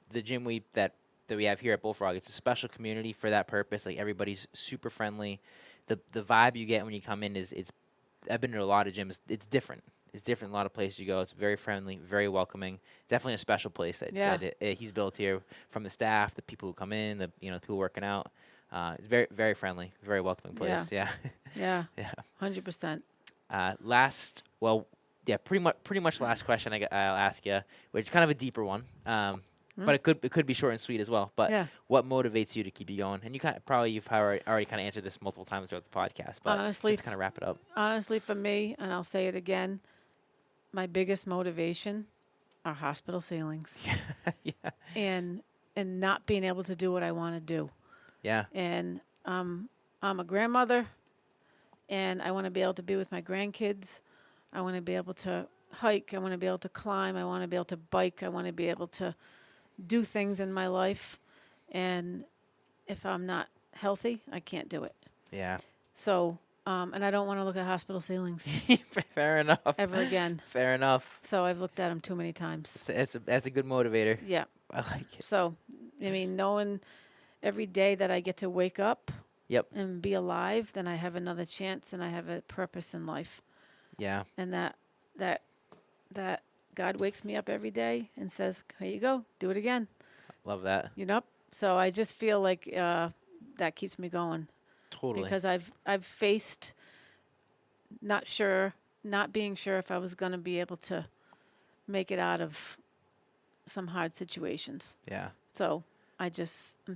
The gym that we have here at Bullfrog. It's a special community for that purpose. Like everybody's super friendly. The vibe you get when you come in is I've been to a lot of gyms. It's different. It's different in a lot of places you go. It's very friendly, very welcoming. Definitely a special place that he's built here, from the staff, the people who come in, the people working out. It's very, very friendly, very welcoming place. Yeah. Yeah. Yeah. 100%. Pretty much last question I'll ask you, which is kind of a deeper one. But it could be short and sweet as well. But Yeah. what motivates you to keep you going? And you've already kind of answered this multiple times throughout the podcast. But Honestly, just kind of wrap it up. Honestly, for me, and I'll say it again, my biggest motivation are hospital ceilings. Yeah. And not being able to do what I want to do. Yeah. And I'm a grandmother, and I want to be able to be with my grandkids. I want to be able to hike. I want to be able to climb. I want to be able to bike. I want to be able to do things in my life. And if I'm not healthy, I can't do it. Yeah. So, and I don't want to look at hospital ceilings Fair enough. ever again. Fair enough. So I've looked at them too many times. That's a good motivator. Yeah. I like it. So, I mean, knowing every day that I get to wake up Yep. and be alive, then I have another chance and I have a purpose in life. Yeah. And that God wakes me up every day and says, here you go, do it again. Love that. You know? So I just feel like that keeps me going. Totally. Because I've faced not being sure if I was going to be able to make it out of some hard situations. Yeah. So I'm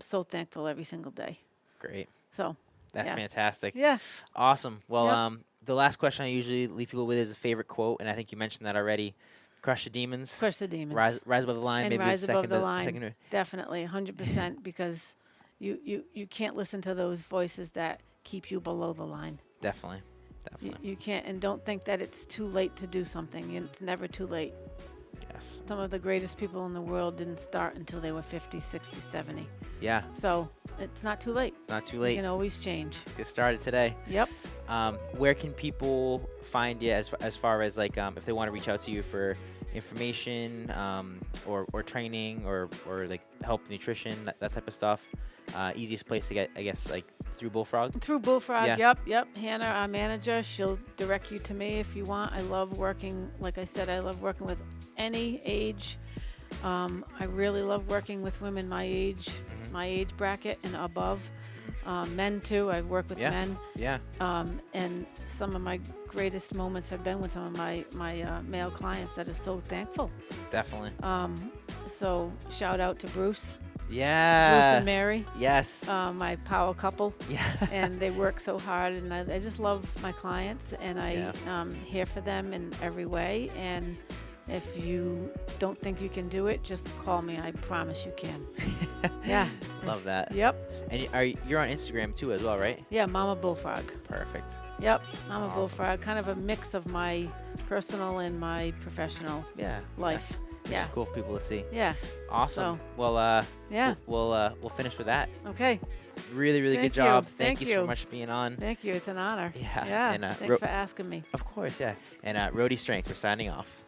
so thankful every single day. Great. So That's yeah. fantastic. Yeah. Awesome. Well, Yep. The last question I usually leave people with is a favorite quote, and I think you mentioned that already. Crush the demons. Crush the demons. Rise above the line. And maybe rise the above second. the The line. second. Definitely, 100%, because you can't listen to those voices that keep you below the line. Definitely. Definitely. You can't, and don't think that it's too late to do something. It's never too late. Yes. Some of the greatest people in the world didn't start until they were 50, 60, 70. Yeah. So it's not too late. It's not too You late. can always change. Get started today. Yep. Where can people find you as far as like if they want to reach out to you for information or training or like help nutrition, that type of stuff? Easiest place to get, I guess, like through Bullfrog? Through Bullfrog, Yeah. yep. Hannah, our manager, she'll direct you to me if you want. I love working, like I said, I love working with any age. I really love working with women my age, my age bracket and above. Men too, I've worked with men. Yeah. And some of my greatest moments have been with some of my male clients that are so thankful. Definitely. So shout out to Bruce. Yeah. Bruce and Mary. Yes. My power couple. Yeah. And they work so hard, and I just love my clients, and I here for them in every way. And if you don't think you can do it, just call me. I promise you can. Yeah. Love that. Yep. And you're on Instagram too as well, right? Yeah, Mama Bullfrog. Perfect. Yep, Mama Awesome. Bullfrog. Kind of a mix of my personal and my professional Yeah. life. Yeah. It's cool for people to see. Yeah. Awesome. So, well, yeah. We'll finish with that. Okay. Really, really Thank good job. you. Thank Thank you so you. much for being on. Thank you. It's an honor. Yeah. Yeah. And, Thanks for asking me. Of course, yeah. And Rhode Strength, we're signing off.